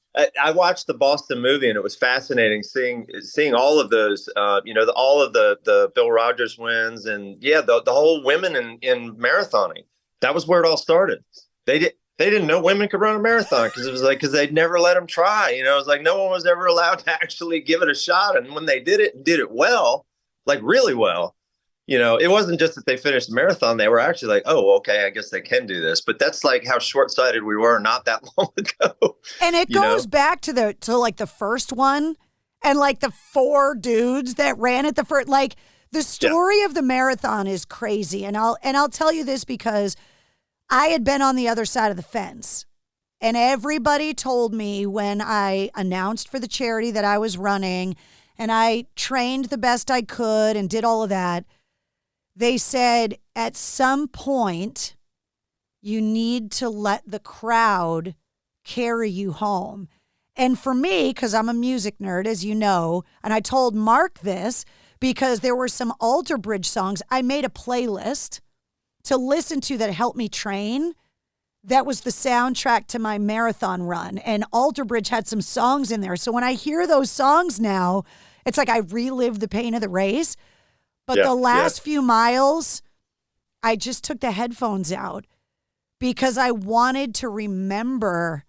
I watched the Boston movie, and it was fascinating seeing all of those, all of the Bill Rogers wins, and the whole women in marathoning. That was where it all started. They didn't know women could run a marathon because they'd never let them try. It was like no one was ever allowed to actually give it a shot. And when they did it well, really well, it wasn't just that they finished the marathon. They were actually like, oh, okay, I guess they can do this. But that's how short-sighted we were not that long ago. And it goes back to the first one and the 4 dudes that ran at the first, the story of the marathon is crazy. And I'll tell you this because I had been on the other side of the fence, and everybody told me when I announced for the charity that I was running and I trained the best I could and did all of that, they said at some point you need to let the crowd carry you home. And for me, because I'm a music nerd, as you know, and I told Mark this because there were some Alter Bridge songs, I made a playlist to listen to that helped me train. That was the soundtrack to my marathon run. And Alter Bridge had some songs in there. So when I hear those songs now, it's like I relive the pain of the race. But the last few miles, I just took the headphones out because I wanted to remember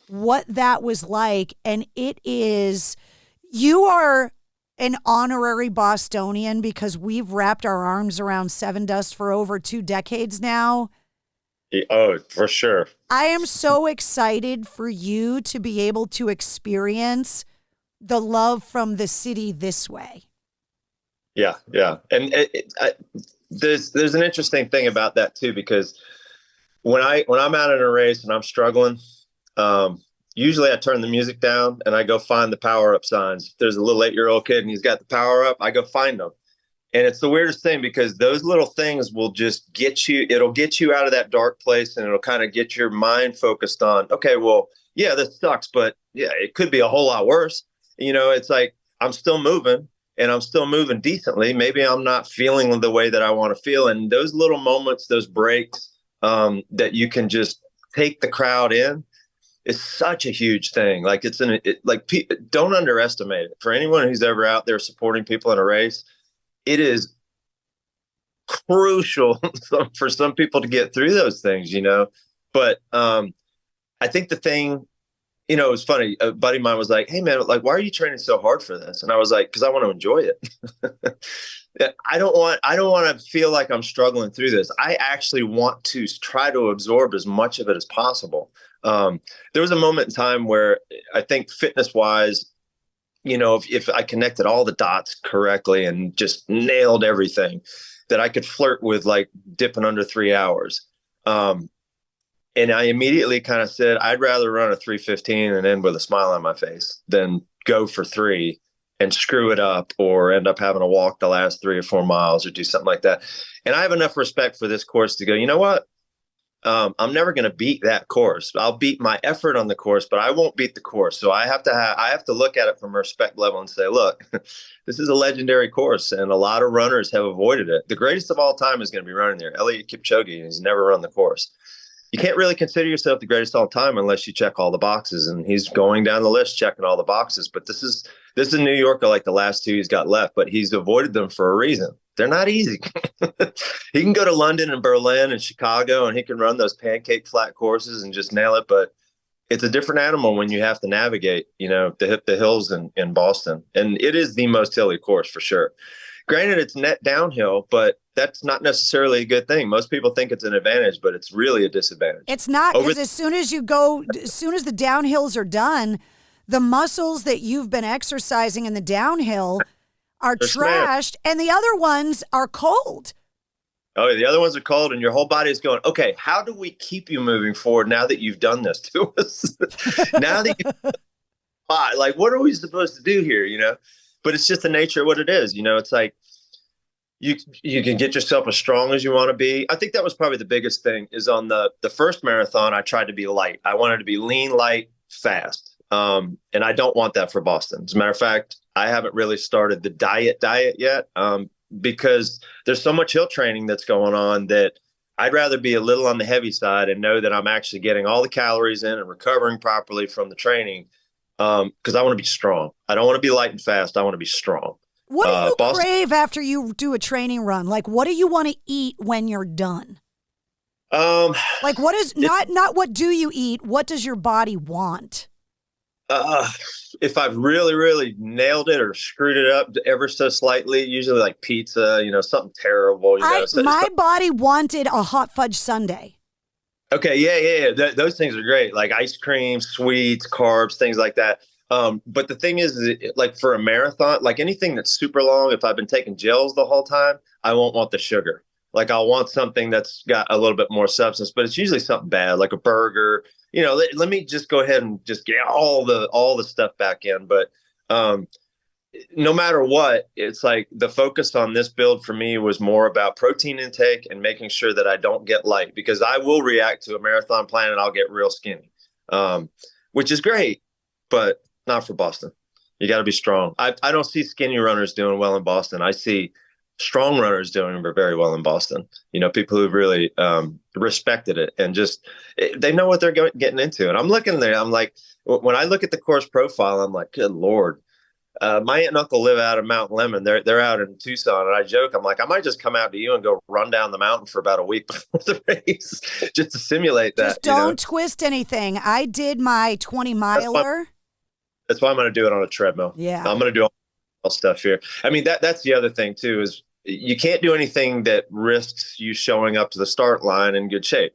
what that was like. And it is, you are an honorary Bostonian because we've wrapped our arms around Sevendust for over 2 decades now. Oh, for sure. I am so excited for you to be able to experience the love from the city this way. Yeah. And there's an interesting thing about that too, because when I'm out in a race and I'm struggling, usually I turn the music down and I go find the power-up signs. If there's a little 8-year-old kid and he's got the power-up, I go find them. And it's the weirdest thing because those little things will just it'll get you out of that dark place, and it'll kind of get your mind focused on, okay, well, yeah, this sucks, but yeah, it could be a whole lot worse. It's like I'm still moving and I'm still moving decently. Maybe I'm not feeling the way that I want to feel. And those little moments, those breaks that you can just take the crowd in, is such a huge thing. Don't underestimate it. For anyone who's ever out there supporting people in a race, it is crucial for some people to get through those things, But I think the thing, it was funny. A buddy of mine was like, hey man, why are you training so hard for this? And I was like, because I want to enjoy it. I don't want to feel like I'm struggling through this. I actually want to try to absorb as much of it as possible. There was a moment in time where I think fitness wise, if I connected all the dots correctly and just nailed everything, that I could flirt with like dipping under 3 hours. And I immediately kind of said, I'd rather run a 3:15 and end with a smile on my face than go for 3 and screw it up or end up having to walk the last 3 or 4 miles or do something like that. And I have enough respect for this course to go, you know what? I'm never going to beat that course. I'll beat my effort on the course, but I won't beat the course. So I have to look at it from a respect level and say, look, this is a legendary course and a lot of runners have avoided it. The greatest of all time is going to be running there. Eliud Kipchoge, and he's never run the course. You can't really consider yourself the greatest of all time unless you check all the boxes, and he's going down the list checking all the boxes. But this is New York, like the last 2 he's got left, but he's avoided them for a reason. They're not easy. He can go to London and Berlin and Chicago, and he can run those pancake flat courses and just nail it. But it's a different animal when you have to navigate, the hills in Boston. And it is the most hilly course for sure. Granted, it's net downhill, but that's not necessarily a good thing. Most people think it's an advantage, but it's really a disadvantage. It's not, because as soon as the downhills are done, the muscles that you've been exercising in the downhill are trashed, and the other ones are cold. Oh, the other ones are cold, and your whole body is going, okay, how do we keep you moving forward now that you've done this to us? Now that like, what are we supposed to do here, But it's just the nature of what it is. It's like you can get yourself as strong as you want to be. I think that was probably the biggest thing is on the first marathon, I tried to be light. I wanted to be lean, light, fast. And I don't want that for Boston. As a matter of fact, I haven't really started the diet yet because there's so much hill training that's going on that I'd rather be a little on the heavy side and know that I'm actually getting all the calories in and recovering properly from the training. Because I want to be strong. I don't want to be light and fast. I want to be strong. What do you crave after you do a training run? Like, what do you want to eat when you're done? Like, what is not what do you eat? What does your body want? If I've really, really nailed it or screwed it up ever so slightly, usually like pizza, something terrible. My body wanted a hot fudge sundae. Okay, yeah. Those things are great, like ice cream, sweets, carbs, things like that. But the thing is, like for a marathon, like anything that's super long, if I've been taking gels the whole time, I won't want the sugar. Like I'll want something that's got a little bit more substance, but it's usually something bad, like a burger. Let me just go ahead and just get all the stuff back in. But no matter what, it's like the focus on this build for me was more about protein intake and making sure that I don't get light, because I will react to a marathon plan and I'll get real skinny, which is great, but not for Boston. You got to be strong. I don't see skinny runners doing well in Boston. I see strong runners doing very well in Boston. People who've really respected it and just they know what they're getting into. And I'm looking there. I'm like, when I look at the course profile, I'm like, good Lord. My aunt and uncle live out of Mount Lemmon. They're out in Tucson, and I joke, I'm like, I might just come out to you and go run down the mountain for about a week before the race, just to simulate that. Just don't twist anything. I did my 20-miler. That's why I'm going to do it on a treadmill. Yeah, I'm going to do all stuff here. I mean, that's the other thing too, is you can't do anything that risks you showing up to the start line in good shape.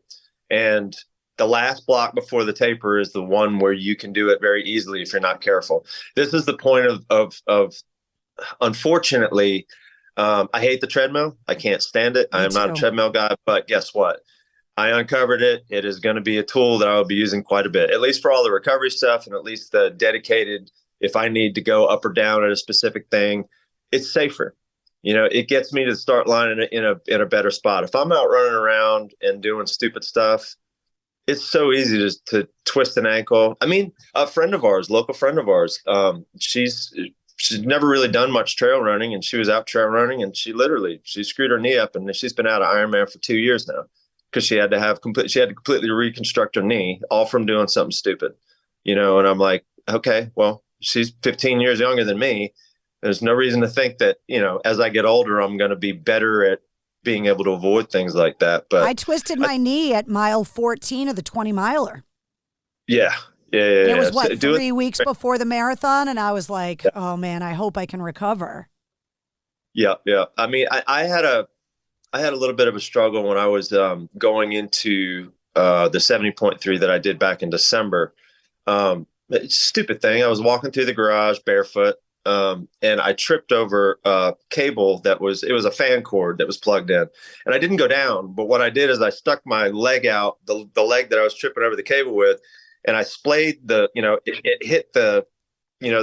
And the last block before the taper is the one where you can do it very easily if you're not careful. This is the point of unfortunately, I hate the treadmill. I can't stand it. I am not a treadmill guy, but guess what? I uncovered it. It is going to be a tool that I will be using quite a bit, at least for all the recovery stuff and at least the dedicated, if I need to go up or down at a specific thing, it's safer. It gets me to the start line in a better spot. If I'm out running around and doing stupid stuff, it's so easy to twist an ankle. I mean, a friend of ours, local friend of ours, she's never really done much trail running, and she was out trail running, and she screwed her knee up, and she's been out of Ironman for 2 years now because she had to completely reconstruct her knee, all from doing something stupid, And I'm like, okay, well, she's 15 years younger than me. There's no reason to think that, as I get older, I'm going to be better at being able to avoid things like that. But I twisted my knee at mile 14 of the 20-miler. Yeah. It was 3 weeks before the marathon, and I was like, oh man, I hope I can recover. Yeah. I mean, I had a little bit of a struggle when I was going into the 70.3 that I did back in December. Stupid thing. I was walking through the garage barefoot. and I tripped over a cable it was a fan cord that was plugged in, and I didn't go down. But what I did is I stuck my leg out, the leg that I was tripping over the cable with, and I splayed it hit the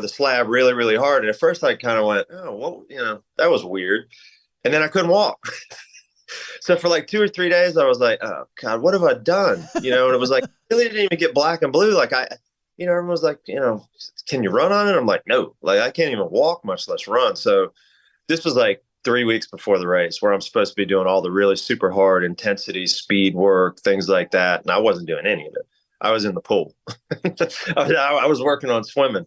slab really, really hard. And at first I kind of went, oh, well, that was weird. And then I couldn't walk. So for like 2 or 3 days, I was like, oh God, what have I done? And it was like, really didn't even get black and blue. Like everyone was like, can you run on it? I'm like, no, like I can't even walk, much less run. So this was like 3 weeks before the race, where I'm supposed to be doing all the really super hard intensity, speed work, things like that. And I wasn't doing any of it. I was in the pool. I was working on swimming.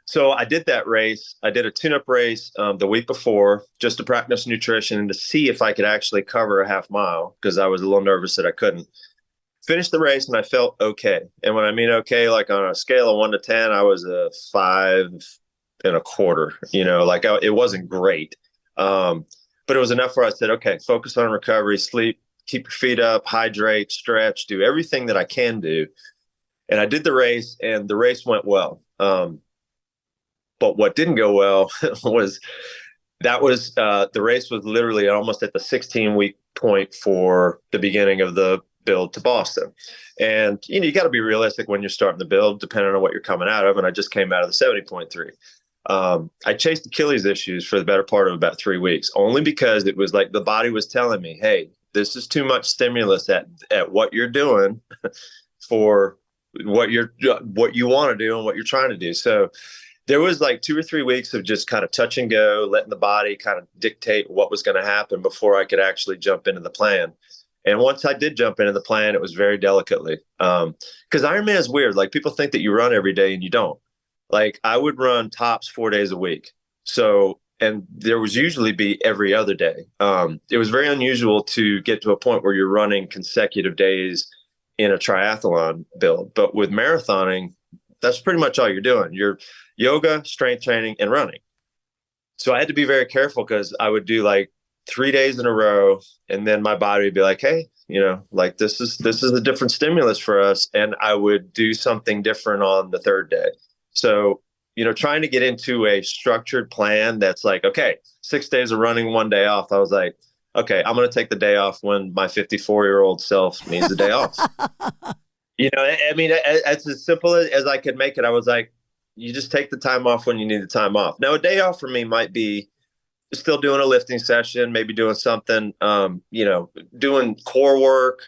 So I did that race. I did a tune-up race the week before, just to practice nutrition and to see if I could actually cover a half mile, because I was a little nervous that I couldn't. Finished the race and I felt okay. And when I mean okay, like on a scale of 1 to 10, I was a 5.25. It wasn't great, but it was enough where I said, okay, focus on recovery, sleep, keep your feet up, hydrate, stretch, do everything that I can do. And I did the race, and the race went well. But what didn't go well was the race was literally almost at the 16-week point for the beginning of the build to Boston. And, you got to be realistic when you're starting the build, depending on what you're coming out of. And I just came out of the 70.3. I chased Achilles issues for the better part of about 3 weeks, only because it was like the body was telling me, hey, this is too much stimulus at what you're doing for what you want to do and what you're trying to do. So there was like 2 or 3 weeks of just kind of touch and go, letting the body kind of dictate what was going to happen before I could actually jump into the plan. And once I did jump into the plan, it was very delicately. Because Ironman is weird. Like, people think that you run every day and you don't. Like, I would run tops 4 days a week. So, and there was usually be every other day. It was very unusual to get to a point where you're running consecutive days in a triathlon build. But with marathoning, that's pretty much all you're doing. You're yoga, strength training, and running. So I had to be very careful, because I would do like 3 days in a row, and then my body would be like, hey, like this is a different stimulus for us. And I would do something different on the third day. So, trying to get into a structured plan that's like, okay, 6 days of running, 1 day off. I was like, okay, I'm going to take the day off when my 54-year-old self needs a day off. I mean, it's as simple as I could make it. I was like, you just take the time off when you need the time off. Now, a day off for me might be still doing a lifting session, maybe doing something, doing core work,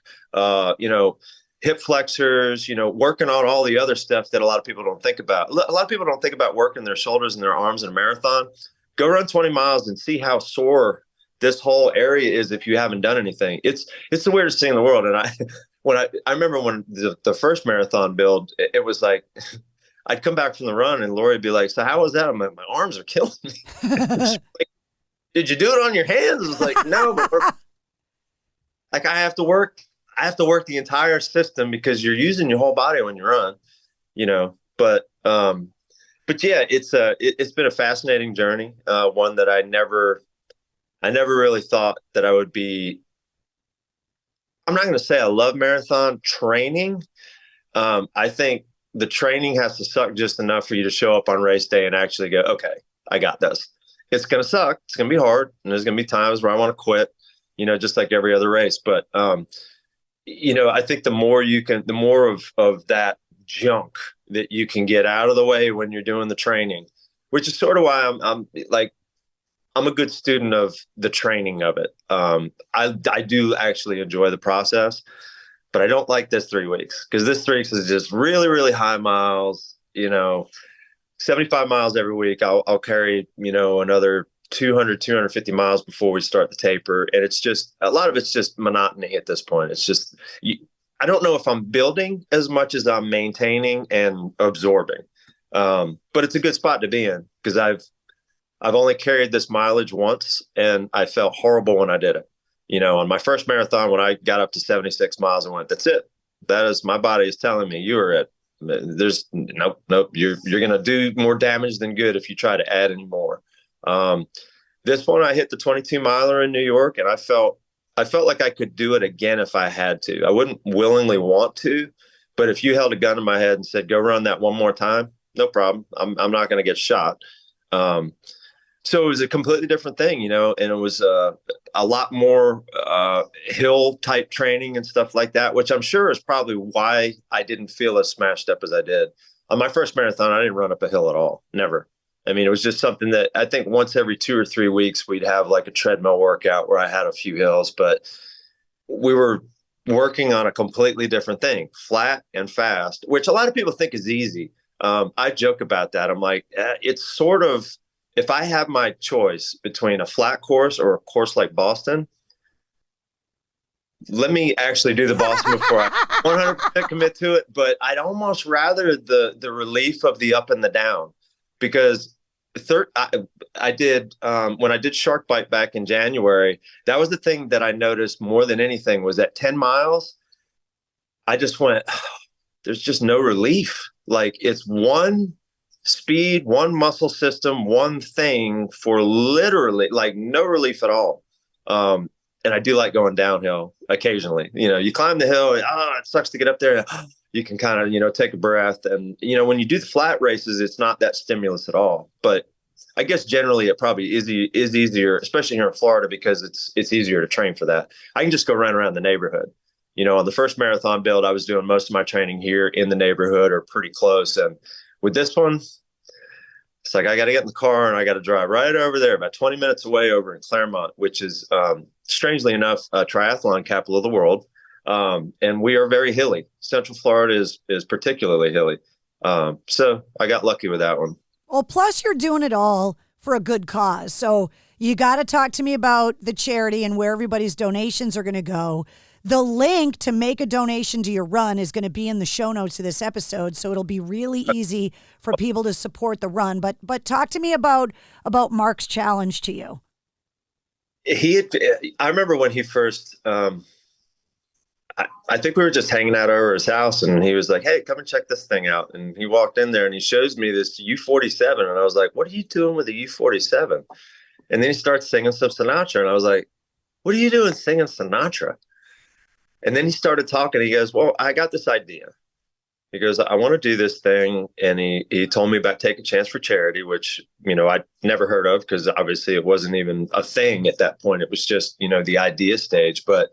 hip flexors, working on all the other stuff that a lot of people don't think about. A lot of people don't think about working their shoulders and their arms in a marathon. Go run 20 miles and see how sore this whole area is if you haven't done anything. It's the weirdest thing in the world. And I remember when the first marathon build, it was like, I'd come back from the run and Lowery would be like, so how was that? I'm like, my arms are killing me. Like, did you do it on your hands? I was like, no, but like I have to work the entire system, because you're using your whole body when you run, but yeah, it's been a fascinating journey. One that I never really thought that I would be. I'm not going to say I love marathon training. I think the training has to suck just enough for you to show up on race day and actually go, okay, I got this. It's going to suck. It's going to be hard. And there's going to be times where I want to quit, just like every other race. But, I think the more of that junk that you can get out of the way when you're doing the training, which is sort of why I'm a good student of the training of it. I do actually enjoy the process, but I don't like this 3 weeks, because this 3 weeks is just really, really high miles, 75 miles every week. I'll carry, another 200, 250 miles before we start the taper. And it's just, a lot of it's just monotony at this point. It's just, I don't know if I'm building as much as I'm maintaining and absorbing. But it's a good spot to be in, because I've only carried this mileage once, and I felt horrible when I did it. On my first marathon, when I got up to 76 miles, I went, that's it. That is, my body is telling me you are it. There's nope. You're going to do more damage than good if you try to add any more. This one, I hit the 22 miler in New York, and I felt like I could do it again if I had to. I wouldn't willingly want to, but if you held a gun in my head and said, go run that one more time, no problem. I'm not going to get shot. So it was a completely different thing, and it was a lot more hill type training and stuff like that, which I'm sure is probably why I didn't feel as smashed up as I did. On my first marathon, I didn't run up a hill at all. Never. I mean, it was just something that I think once every 2 or 3 weeks, we'd have like a treadmill workout where I had a few hills, but we were working on a completely different thing, flat and fast, which a lot of people think is easy. I joke about that. I'm like, it's sort of, if I have my choice between a flat course or a course like Boston, let me actually do the Boston before I 100% commit to it. But I'd almost rather the relief of the up and the down, because I did when I did Shark Bite back in January, that was the thing that I noticed more than anything was at 10 miles, I just went, there's just no relief. Like, it's one speed, one muscle system, one thing for literally like no relief at all. And I do like going downhill occasionally. You climb the hill, it sucks to get up there. You can kind of, take a breath. And, when you do the flat races, it's not that stimulus at all. But I guess generally it probably is easier, especially here in Florida, because it's easier to train for that. I can just go run around the neighborhood. On the first marathon build, I was doing most of my training here in the neighborhood or pretty close. And with this one, it's like I got to get in the car and I got to drive right over there, about 20 minutes away over in Claremont, which is, strangely enough, a triathlon capital of the world. And we are very hilly. Central Florida is particularly hilly. So I got lucky with that one. Well, plus you're doing it all for a good cause. So you got to talk to me about the charity and where everybody's donations are going to go. The link to make a donation to your run is going to be in the show notes of this episode, so it'll be really easy for people to support the run. But talk to me about Mark's challenge to you. I remember when he first, I think we were just hanging out over his house, and he was like, "Hey, come and check this thing out." And he walked in there and he shows me this U-47, and I was like, "What are you doing with a U-47?" And then he starts singing some Sinatra, and I was like, "What are you doing singing Sinatra?" And then he started talking. He goes, "Well, I got this idea." He goes, "I want to do this thing." And he told me about Take a Chance for Charity, which, I'd never heard of, because obviously it wasn't even a thing at that point. It was just, the idea stage. But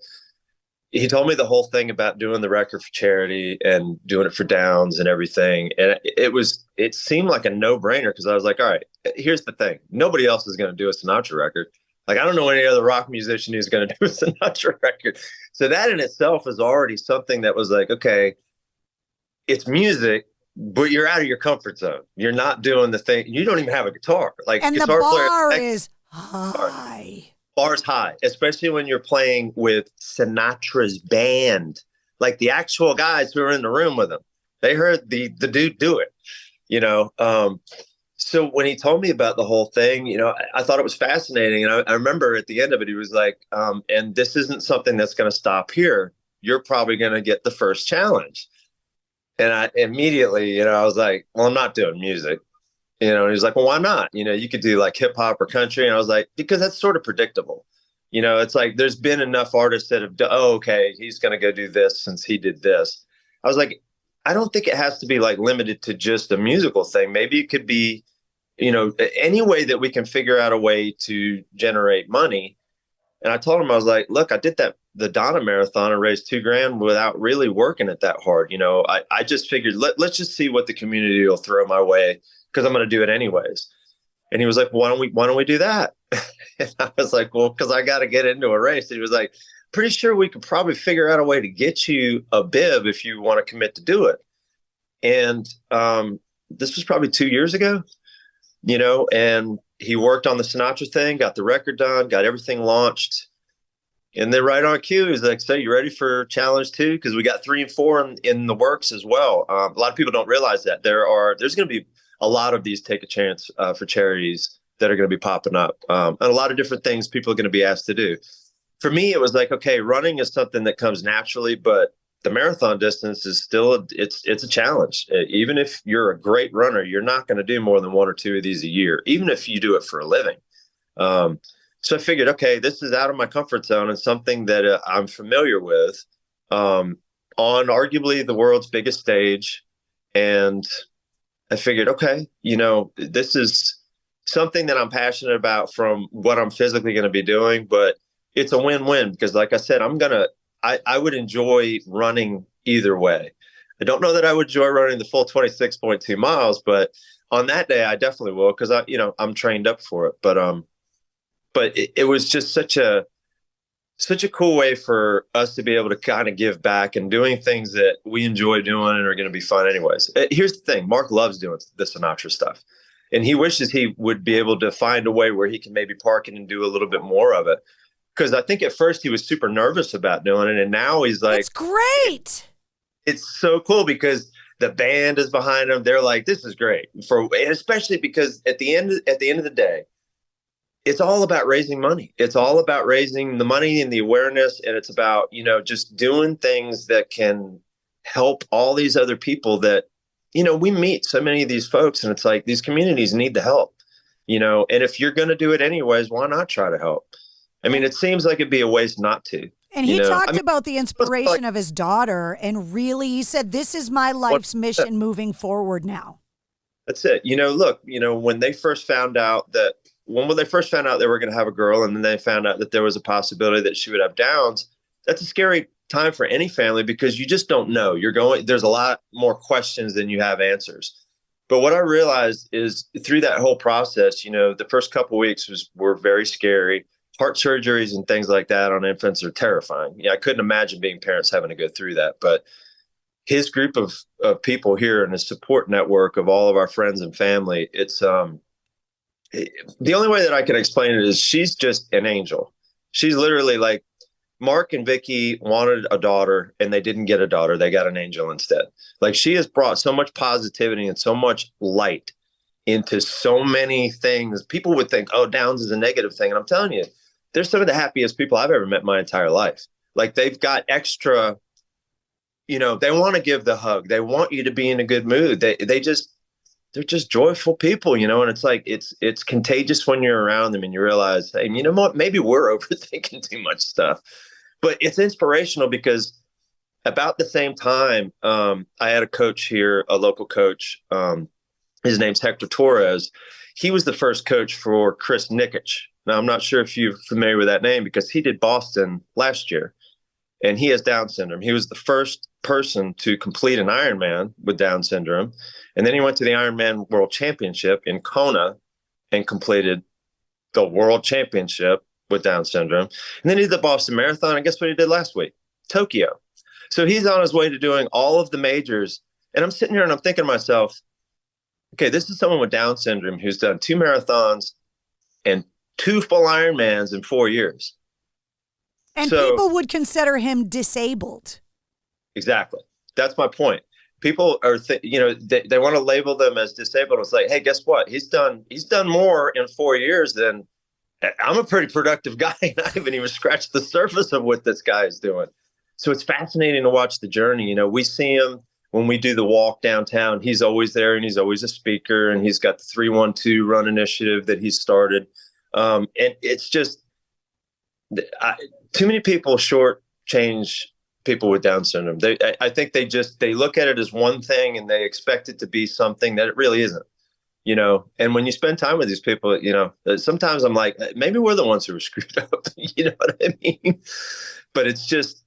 he told me the whole thing about doing the record for charity and doing it for Downs and everything. And it seemed like a no-brainer, because I was like, all right, here's the thing. Nobody else is going to do a Sinatra record. Like, I don't know any other rock musician who's going to do a Sinatra record. So that in itself is already something that was like, okay, it's music, but you're out of your comfort zone. You're not doing the thing. You don't even have a guitar. Like, and guitar the bar player is high. Bar's high, especially when you're playing with Sinatra's band. Like, the actual guys who were in the room with him, they heard the dude do it, So when he told me about the whole thing, I thought it was fascinating. And I remember at the end of it, he was like, and this isn't something that's going to stop here. You're probably going to get the first challenge. And I immediately, I was like, well, I'm not doing music. And he's like, well, why not? You could do like hip hop or country. And I was like, because that's sort of predictable. It's like there's been enough artists that have done, okay, he's going to go do this since he did this. I was like, I don't think it has to be like limited to just a musical thing. Maybe it could be, any way that we can figure out a way to generate money. And I told him, I was like, look, I did the Donna Marathon and raised $2,000 without really working it that hard. I just figured, let's just see what the community will throw my way, because I'm going to do it anyways. And he was like, why don't we do that? And I was like, well, because I got to get into a race. And he was like, pretty sure we could probably figure out a way to get you a bib if you want to commit to do it. And this was probably 2 years ago, and he worked on the Sinatra thing, got the record done, got everything launched. And then right on cue, he's like, so you ready for challenge 2? Because we got 3 and 4 in the works as well. A lot of people don't realize that there's going to be a lot of these Take a Chance for charities that are going to be popping up, and a lot of different things people are going to be asked to do. For me, it was like, okay, running is something that comes naturally, but the marathon distance is still it's a challenge. Even if you're a great runner, you're not going to do more than 1 or 2 of these a year, even if you do it for a living. So I figured, okay, this is out of my comfort zone and something that I'm familiar with, on arguably the world's biggest stage. And I figured, okay, this is something that I'm passionate about from what I'm physically going to be doing, but it's a win-win because like I said, I would enjoy running either way. I don't know that I would enjoy running the full 26.2 miles, but on that day I definitely will because I'm trained up for it. But it was just such a cool way for us to be able to kind of give back and doing things that we enjoy doing and are going to be fun anyways. Here's the thing. Mark loves doing the Sinatra stuff. And he wishes he would be able to find a way where he can maybe park it and do a little bit more of it. Because I think at first he was super nervous about doing it. And now he's like, it's great. It's so cool because the band is behind him. They're like, this is great. And especially because at the end of the day, it's all about raising money. It's all about raising the money and the awareness. And it's about, just doing things that can help all these other people that, we meet so many of these folks and it's like these communities need the help, and if you're going to do it anyways, why not try to help? I mean, it seems like it'd be a waste not to. And he talked about the inspiration of his daughter and really, he said, this is my life's mission moving forward now. That's it. Look, when they first found out they were going to have a girl and then they found out that there was a possibility that she would have Downs, that's a scary time for any family because you just don't know. There's a lot more questions than you have answers. But what I realized is through that whole process, the first couple of weeks were very scary. Heart surgeries and things like that on infants are terrifying. I couldn't imagine being parents having to go through that. But his group of people here and his support network of all of our friends and family, it's the only way that I can explain it is she's just an angel. She's literally like, Mark and Vicky wanted a daughter and they didn't get a daughter. They got an angel instead. Like she has brought so much positivity and so much light into so many things. People would think, oh, Downs is a negative thing. And I'm telling you, they're some of the happiest people I've ever met in my entire life. Like they've got extra, they want to give the hug. They want you to be in a good mood. They're just joyful people, and it's like, it's contagious when you're around them and you realize, hey, you know what, maybe we're overthinking too much stuff. But it's inspirational because about the same time, I had a coach here, a local coach. His name's Hector Torres. He was the first coach for Chris Nikich. Now, I'm not sure if you're familiar with that name because he did Boston last year and he has Down syndrome. He was the first person to complete an Ironman with Down syndrome. And then he went to the Ironman World Championship in Kona and completed the World Championship with Down syndrome. And then he did the Boston Marathon. And guess what he did last week? Tokyo. So he's on his way to doing all of the majors. And I'm sitting here and I'm thinking to myself, okay, this is someone with Down syndrome who's done 2 marathons and 2 full Ironmans in 4 years. And people would consider him disabled. Exactly. That's my point. People are, they want to label them as disabled. It's like, hey, guess what? He's done more in 4 years than I'm a pretty productive guy. And I haven't even scratched the surface of what this guy is doing. So it's fascinating to watch the journey. We see him when we do the walk downtown. He's always there and he's always a speaker and he's got the 312 run initiative that he started. And it's just too many people shortchange people with Down syndrome. I think they look at it as one thing and they expect it to be something that it really isn't. And when you spend time with these people, sometimes I'm like, maybe we're the ones who were screwed up. You know what I mean? But it's just,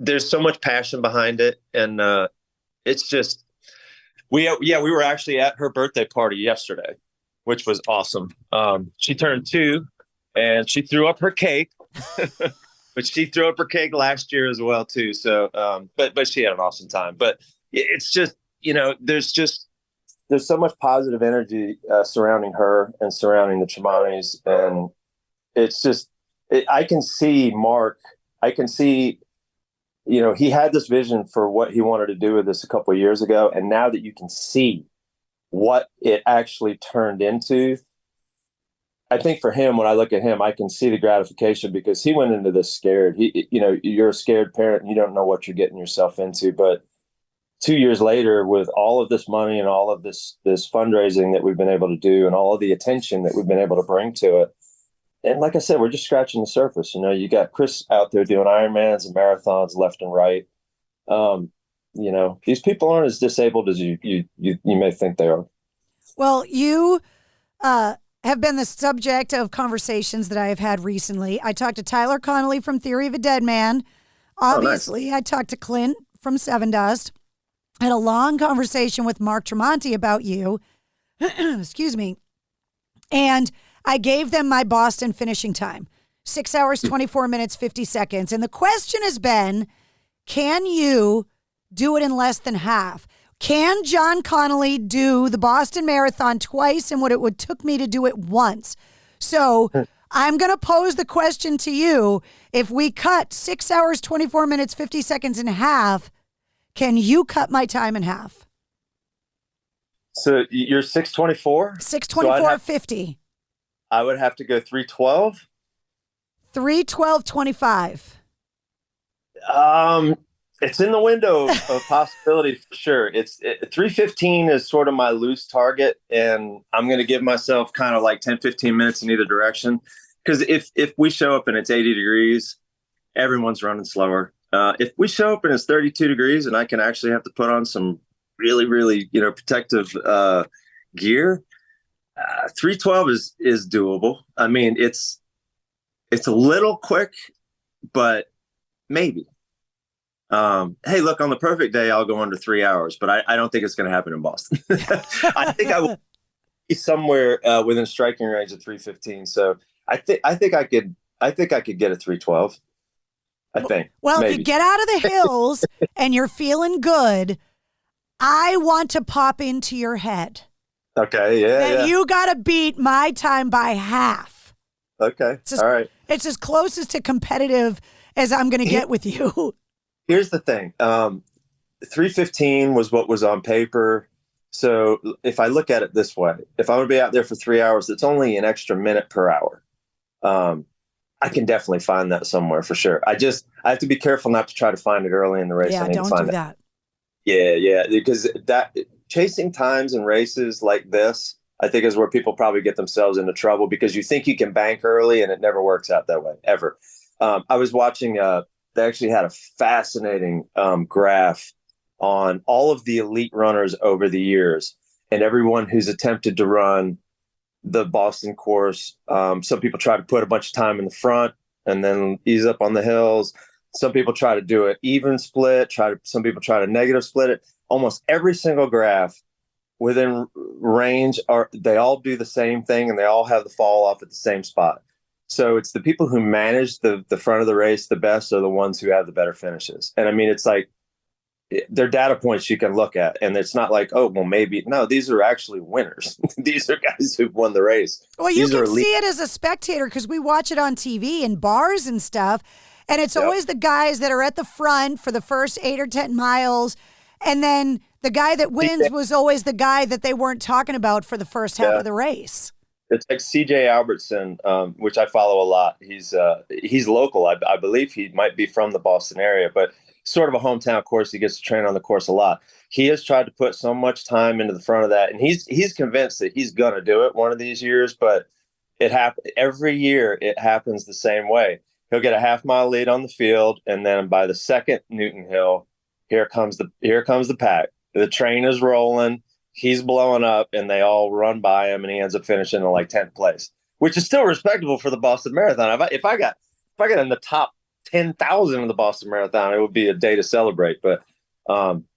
there's so much passion behind it. And it's just, we were actually at her birthday party yesterday, which was awesome. She turned 2 and she threw up her cake, but she threw up her cake last year as well too. So, but she had an awesome time. But it's just, there's so much positive energy surrounding her and surrounding the Tremontis. And it's just, I can see Mark, he had this vision for what he wanted to do with this a couple of years ago. And now that you can see what it actually turned into, I think for him, when I look at him, I can see the gratification because he went into this scared. You're a scared parent and you don't know what you're getting yourself into. But 2 years later, with all of this money and all of this fundraising that we've been able to do and all of the attention that we've been able to bring to it, and like I said, we're just scratching the surface. You got Chris out there doing Ironmans and marathons left and right. These people aren't as disabled as you may think they are. Well, you have been the subject of conversations that I have had recently. I talked to Tyler Connolly from Theory of a Dead Man. Obviously, I talked to Clint from Sevendust. I had a long conversation with Mark Tremonti about you. Excuse me. And I gave them my Boston finishing time, 6 hours, 24 minutes, 50 seconds. And the question has been, can you do it in less than half? Can John Connolly do the Boston Marathon twice in what it would took me to do it once? So I'm going to pose the question to you. If we cut 6 hours, 24 minutes, 50 seconds in half, can you cut my time in half? So you're 6:24? 6:24:50. I would have to go 3:12? 3:12:25. It's in the window of possibility for sure. 3:15 is sort of my loose target, and I'm going to give myself kind of like 10, 15 minutes in either direction. Because if we show up and it's 80 degrees, everyone's running slower. If we show up and it's 32 degrees and I can actually have to put on some really, really, protective gear, 3:12 is doable. I mean, it's a little quick, but maybe. Hey, look, on the perfect day, I'll go under 3 hours, but I don't think it's going to happen in Boston. I think I will be somewhere within striking range of 3:15. So I think I could get a 3:12. I think. Well, maybe. if you get out of the hills and you're feeling good, I want to pop into your head. Okay, yeah. You got to beat my time by half. Okay, all right. It's as close as to competitive as I'm going to get with you. Here's the thing. 3:15 was what was on paper. So if I look at it this way, if I'm going to be out there for 3 hours, it's only an extra minute per hour. I can definitely find that somewhere for sure. I have to be careful not to try to find it early in the race. Yeah, don't do that. Yeah, because that chasing times in races like this, I think is where people probably get themselves into trouble because you think you can bank early and it never works out that way, ever. I was watching, they actually had a fascinating graph on all of the elite runners over the years and everyone who's attempted to run the Boston course. Some people try to put a bunch of time in the front and then ease up on the hills. Some people try to do it even split. Some people try to negative split it. Almost every single graph within range they all do the same thing and they all have the fall off at the same spot. So it's the people who manage the front of the race the best are the ones who have the better finishes. And I mean, it's like they're data points you can look at, and it's not like, oh, well, maybe. No, these are actually winners. These are guys who've won the race. Well, you can see it as a spectator because we watch it on TV in bars and stuff, and it's always the guys that are at the front for the first 8 or 10 miles, and then the guy that wins was always the guy that they weren't talking about for the first half of the race. It's like CJ Albertson, which I follow a lot. He's local. I believe he might be from the Boston area, but sort of a hometown course. He gets to train on the course a lot. He has tried to put so much time into the front of that, and he's convinced that he's going to do it one of these years, but every year it happens the same way. He'll get a half-mile lead on the field, and then by the second Newton Hill, here comes the pack. The train is rolling. He's blowing up, and they all run by him, and he ends up finishing in like 10th place, which is still respectable for the Boston Marathon. If I got in the top 10,000 of the Boston Marathon, it would be a day to celebrate. But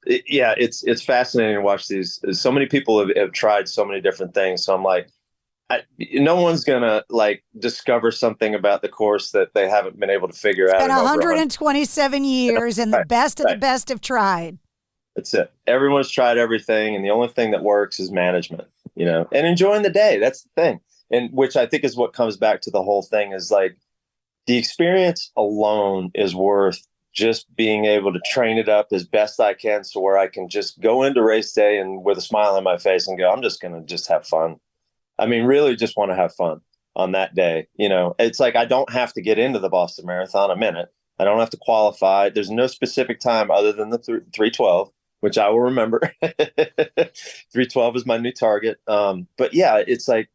it's fascinating to watch these. So many people have tried so many different things. So I'm like, no one's gonna like discover something about the course that they haven't been able to figure out. It's been 127 years, and the best of the best have tried. That's it. Everyone's tried everything, and the only thing that works is management, and enjoying the day. That's the thing. And which I think is what comes back to the whole thing is like the experience alone is worth just being able to train it up as best I can so where I can just go into race day and with a smile on my face and go, I'm just going to just have fun. I mean, really just want to have fun on that day. It's like I don't have to get into the Boston Marathon a minute. I don't have to qualify. There's no specific time other than the 3:12. Which I will remember. 3:12 is my new target. But yeah, it's like,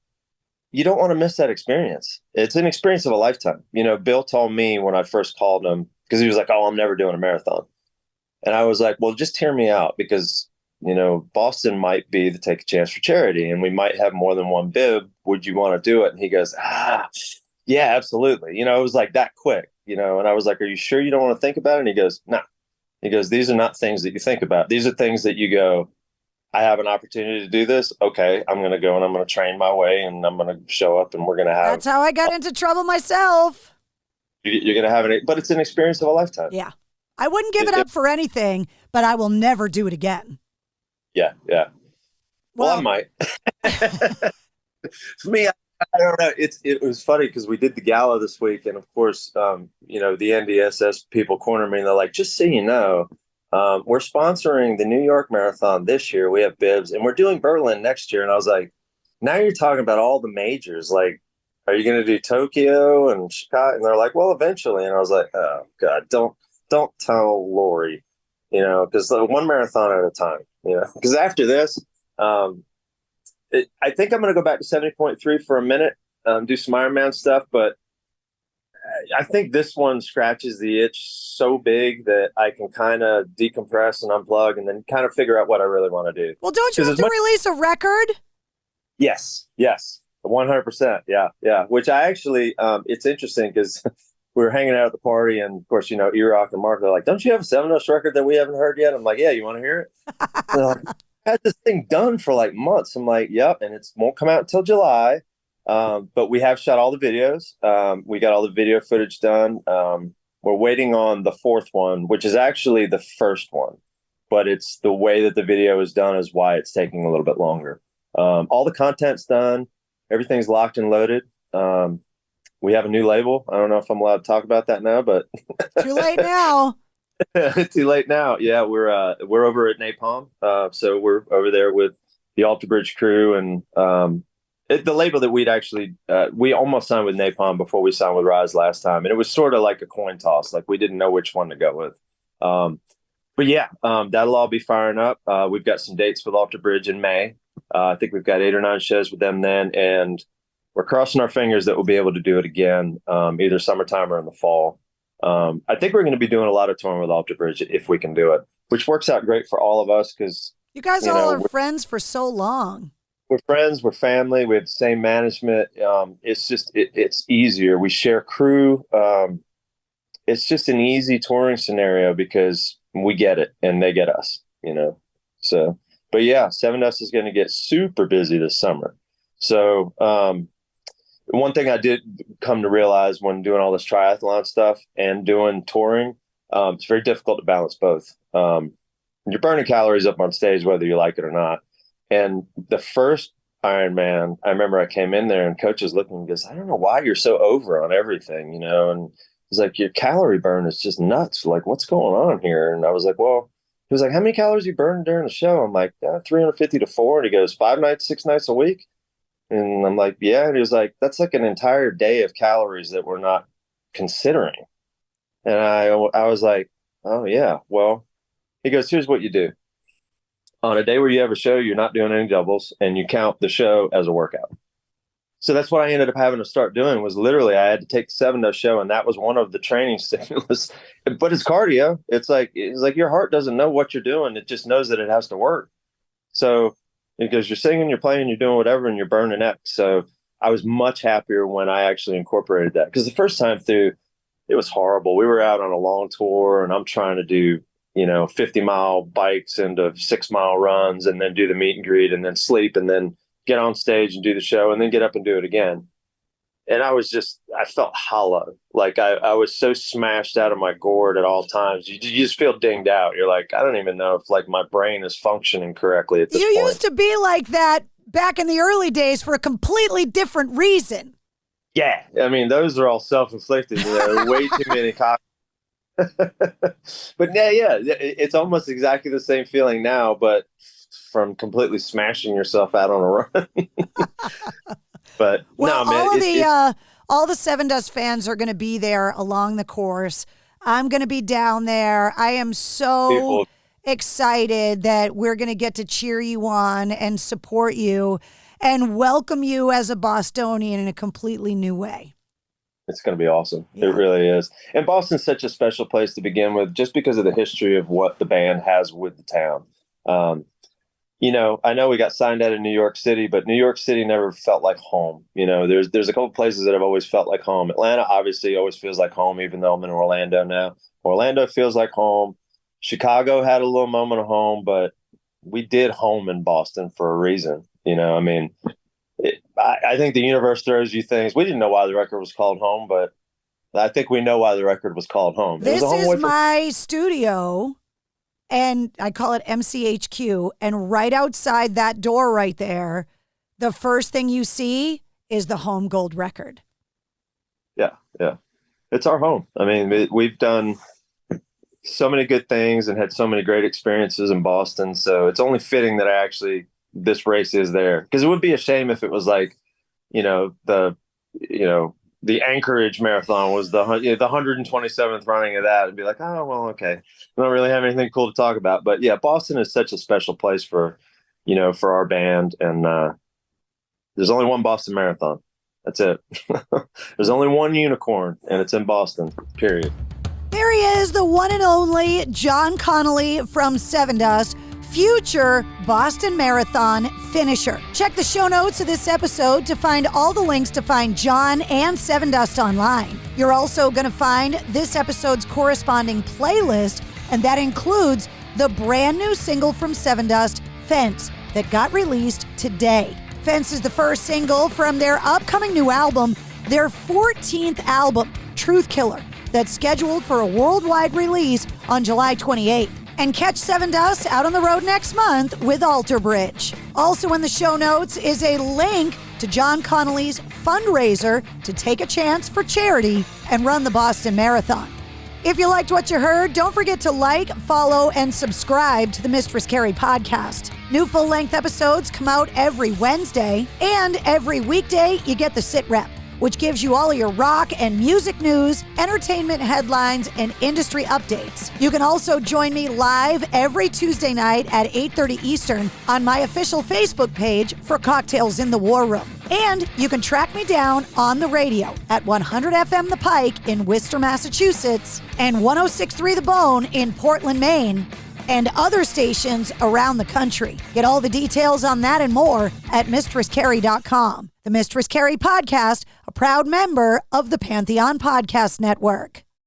you don't want to miss that experience. It's an experience of a lifetime. Bill told me when I first called him, because he was like, oh, I'm never doing a marathon. And I was like, well, just hear me out, because Boston might be the Take a Chance for Charity, and we might have more than one bib. Would you want to do it? And he goes, yeah, absolutely. It was like that quick, and I was like, are you sure you don't want to think about it? And he goes, no. He goes, these are not things that you think about. These are things that you go, I have an opportunity to do this. Okay, I'm going to go and I'm going to train my way and I'm going to show up and we're going to have. That's how I got into trouble myself. You're going to have but it's an experience of a lifetime. Yeah. I wouldn't give it up for anything, but I will never do it again. Yeah. Yeah. Well, I might. For me, I don't know. It was funny because we did the gala this week, and of course, the NDSS people corner me, and they're like, "Just so you know, we're sponsoring the New York Marathon this year. We have bibs, and we're doing Berlin next year." And I was like, "Now you're talking about all the majors. Like, are you going to do Tokyo and Chicago?" And they're like, "Well, eventually." And I was like, "Oh God, don't tell Lowery, because one marathon at a time, because after this." I think I'm going to go back to 70.3 for a minute, do some Ironman stuff, but I think this one scratches the itch so big that I can kind of decompress and unplug and then kind of figure out what I really want to do. Well, don't you have to release a record? Yes, 100%. Yeah. Which I actually, it's interesting because we were hanging out at the party, and of course, E-Rock and Mark are like, "Don't you have a Sevendust record that we haven't heard yet?" I'm like, "Yeah, you want to hear it?" They're like, I had this thing done for like months. I'm like, yep, and it won't come out until July. But we have shot all the videos. We got all the video footage done. We're waiting on the fourth one, which is actually the first one, but it's the way that the video is done is why it's taking a little bit longer. All the content's done. Everything's locked and loaded. We have a new label. I don't know if I'm allowed to talk about that now, but too late now. Too late now. Yeah, we're over at Napalm. So we're over there with the Alter Bridge crew, and the label that we'd actually we almost signed with Napalm before we signed with Rise last time, and it was sort of like a coin toss. Like we didn't know which one to go with. But yeah, that'll all be firing up. We've got some dates with Alter Bridge in May. I think we've got 8 or 9 shows with them then, and we're crossing our fingers that we'll be able to do it again, either summertime or in the fall. I think we're going to be doing a lot of touring with Alter Bridge if we can do it, which works out great for all of us because you guys all are friends for so long. We're friends, we're family, we have the same management. It's just it's easier. We share crew. It's just an easy touring scenario because we get it and they get us. So, but yeah, Sevendust is going to get super busy this summer. So, one thing I did come to realize when doing all this triathlon stuff and doing touring, it's very difficult to balance both. You're burning calories up on stage, whether you like it or not. And the first Ironman, I remember I came in there and coach is looking and goes, "I don't know why you're so over on everything, and he's like, your calorie burn is just nuts. Like, what's going on here?" And I was like, well, he was like, "How many calories you burn during the show?" I'm like, 350 to 4. And he goes, 5 nights, 6 nights a week. And I'm like, yeah. And he was like, that's like an entire day of calories that we're not considering. And I was like, oh, yeah. Well, he goes, here's what you do. On a day where you have a show, you're not doing any doubles, and you count the show as a workout. So that's what I ended up having to start doing was literally I had to take the Sevendust show, and that was one of the training stimulus. But it's cardio. It's like your heart doesn't know what you're doing. It just knows that it has to work. So because you're singing, you're playing, you're doing whatever, and you're burning X. So I was much happier when I actually incorporated that. Because the first time through, it was horrible. We were out on a long tour, and I'm trying to do 50-mile bikes into 6-mile runs, and then do the meet and greet, and then sleep, and then get on stage and do the show, and then get up and do it again. And I felt hollow. Like I was so smashed out of my gourd at all times. You just feel dinged out. You're like, I don't even know if like my brain is functioning correctly at this point. You used to be like that back in the early days for a completely different reason. Yeah. I mean, those are all self-inflicted. Way too many copies. But yeah, it's almost exactly the same feeling now, but from completely smashing yourself out on a run. But well, no, man, all the Sevendust fans are going to be there along the course. I'm going to be down there. I am so excited that we're going to get to cheer you on and support you and welcome you as a Bostonian in a completely new way. It's going to be awesome. Yeah. It really is. And Boston's such a special place to begin with, just because of the history of what the band has with the town. I know we got signed out of New York City, but New York City never felt like home. There's a couple places that have always felt like home. Atlanta obviously always feels like home, even though I'm in Orlando now. Orlando feels like home. Chicago had a little moment of home, but we did home in Boston for a reason. I think the universe throws you things. We didn't know why the record was called Home, but I think we know why the record was called Home. This is my studio, and I call it MCHQ, and right outside that door right there, the first thing you see is the Home Gold record. Yeah. It's our home. I mean, we've done so many good things and had so many great experiences in Boston, so it's only fitting that this race is there. Because it would be a shame if it was like, the Anchorage Marathon was the 127th running of that, and be like, oh, well, okay. We don't really have anything cool to talk about. But yeah, Boston is such a special place for our band. And there's only one Boston Marathon. That's it. There's only one unicorn, and it's in Boston, period. There he is, the one and only John Connolly from Sevendust, future Boston Marathon finisher. Check the show notes of this episode to find all the links to find John and Sevendust online. You're also going to find this episode's corresponding playlist, and that includes the brand new single from Sevendust, Fence, that got released today. Fence is the first single from their upcoming new album, their 14th album, Truth Killer, that's scheduled for a worldwide release on July 28th. And catch Sevendust out on the road next month with Alter Bridge. Also in the show notes is a link to John Connolly's fundraiser to take a chance for charity and run the Boston Marathon. If you liked what you heard, don't forget to like, follow, and subscribe to the Mistress Carrie podcast. New full-length episodes come out every Wednesday, and every weekday you get the Sit Rep, which gives you all of your rock and music news, entertainment headlines, and industry updates. You can also join me live every Tuesday night at 8:30 Eastern on my official Facebook page for Cocktails in the War Room. And you can track me down on the radio at 100 FM The Pike in Worcester, Massachusetts, and 106.3 The Bone in Portland, Maine, and other stations around the country. Get all the details on that and more at mistresscarrie.com. The Mistress Carrie podcast, a proud member of the Pantheon Podcast Network.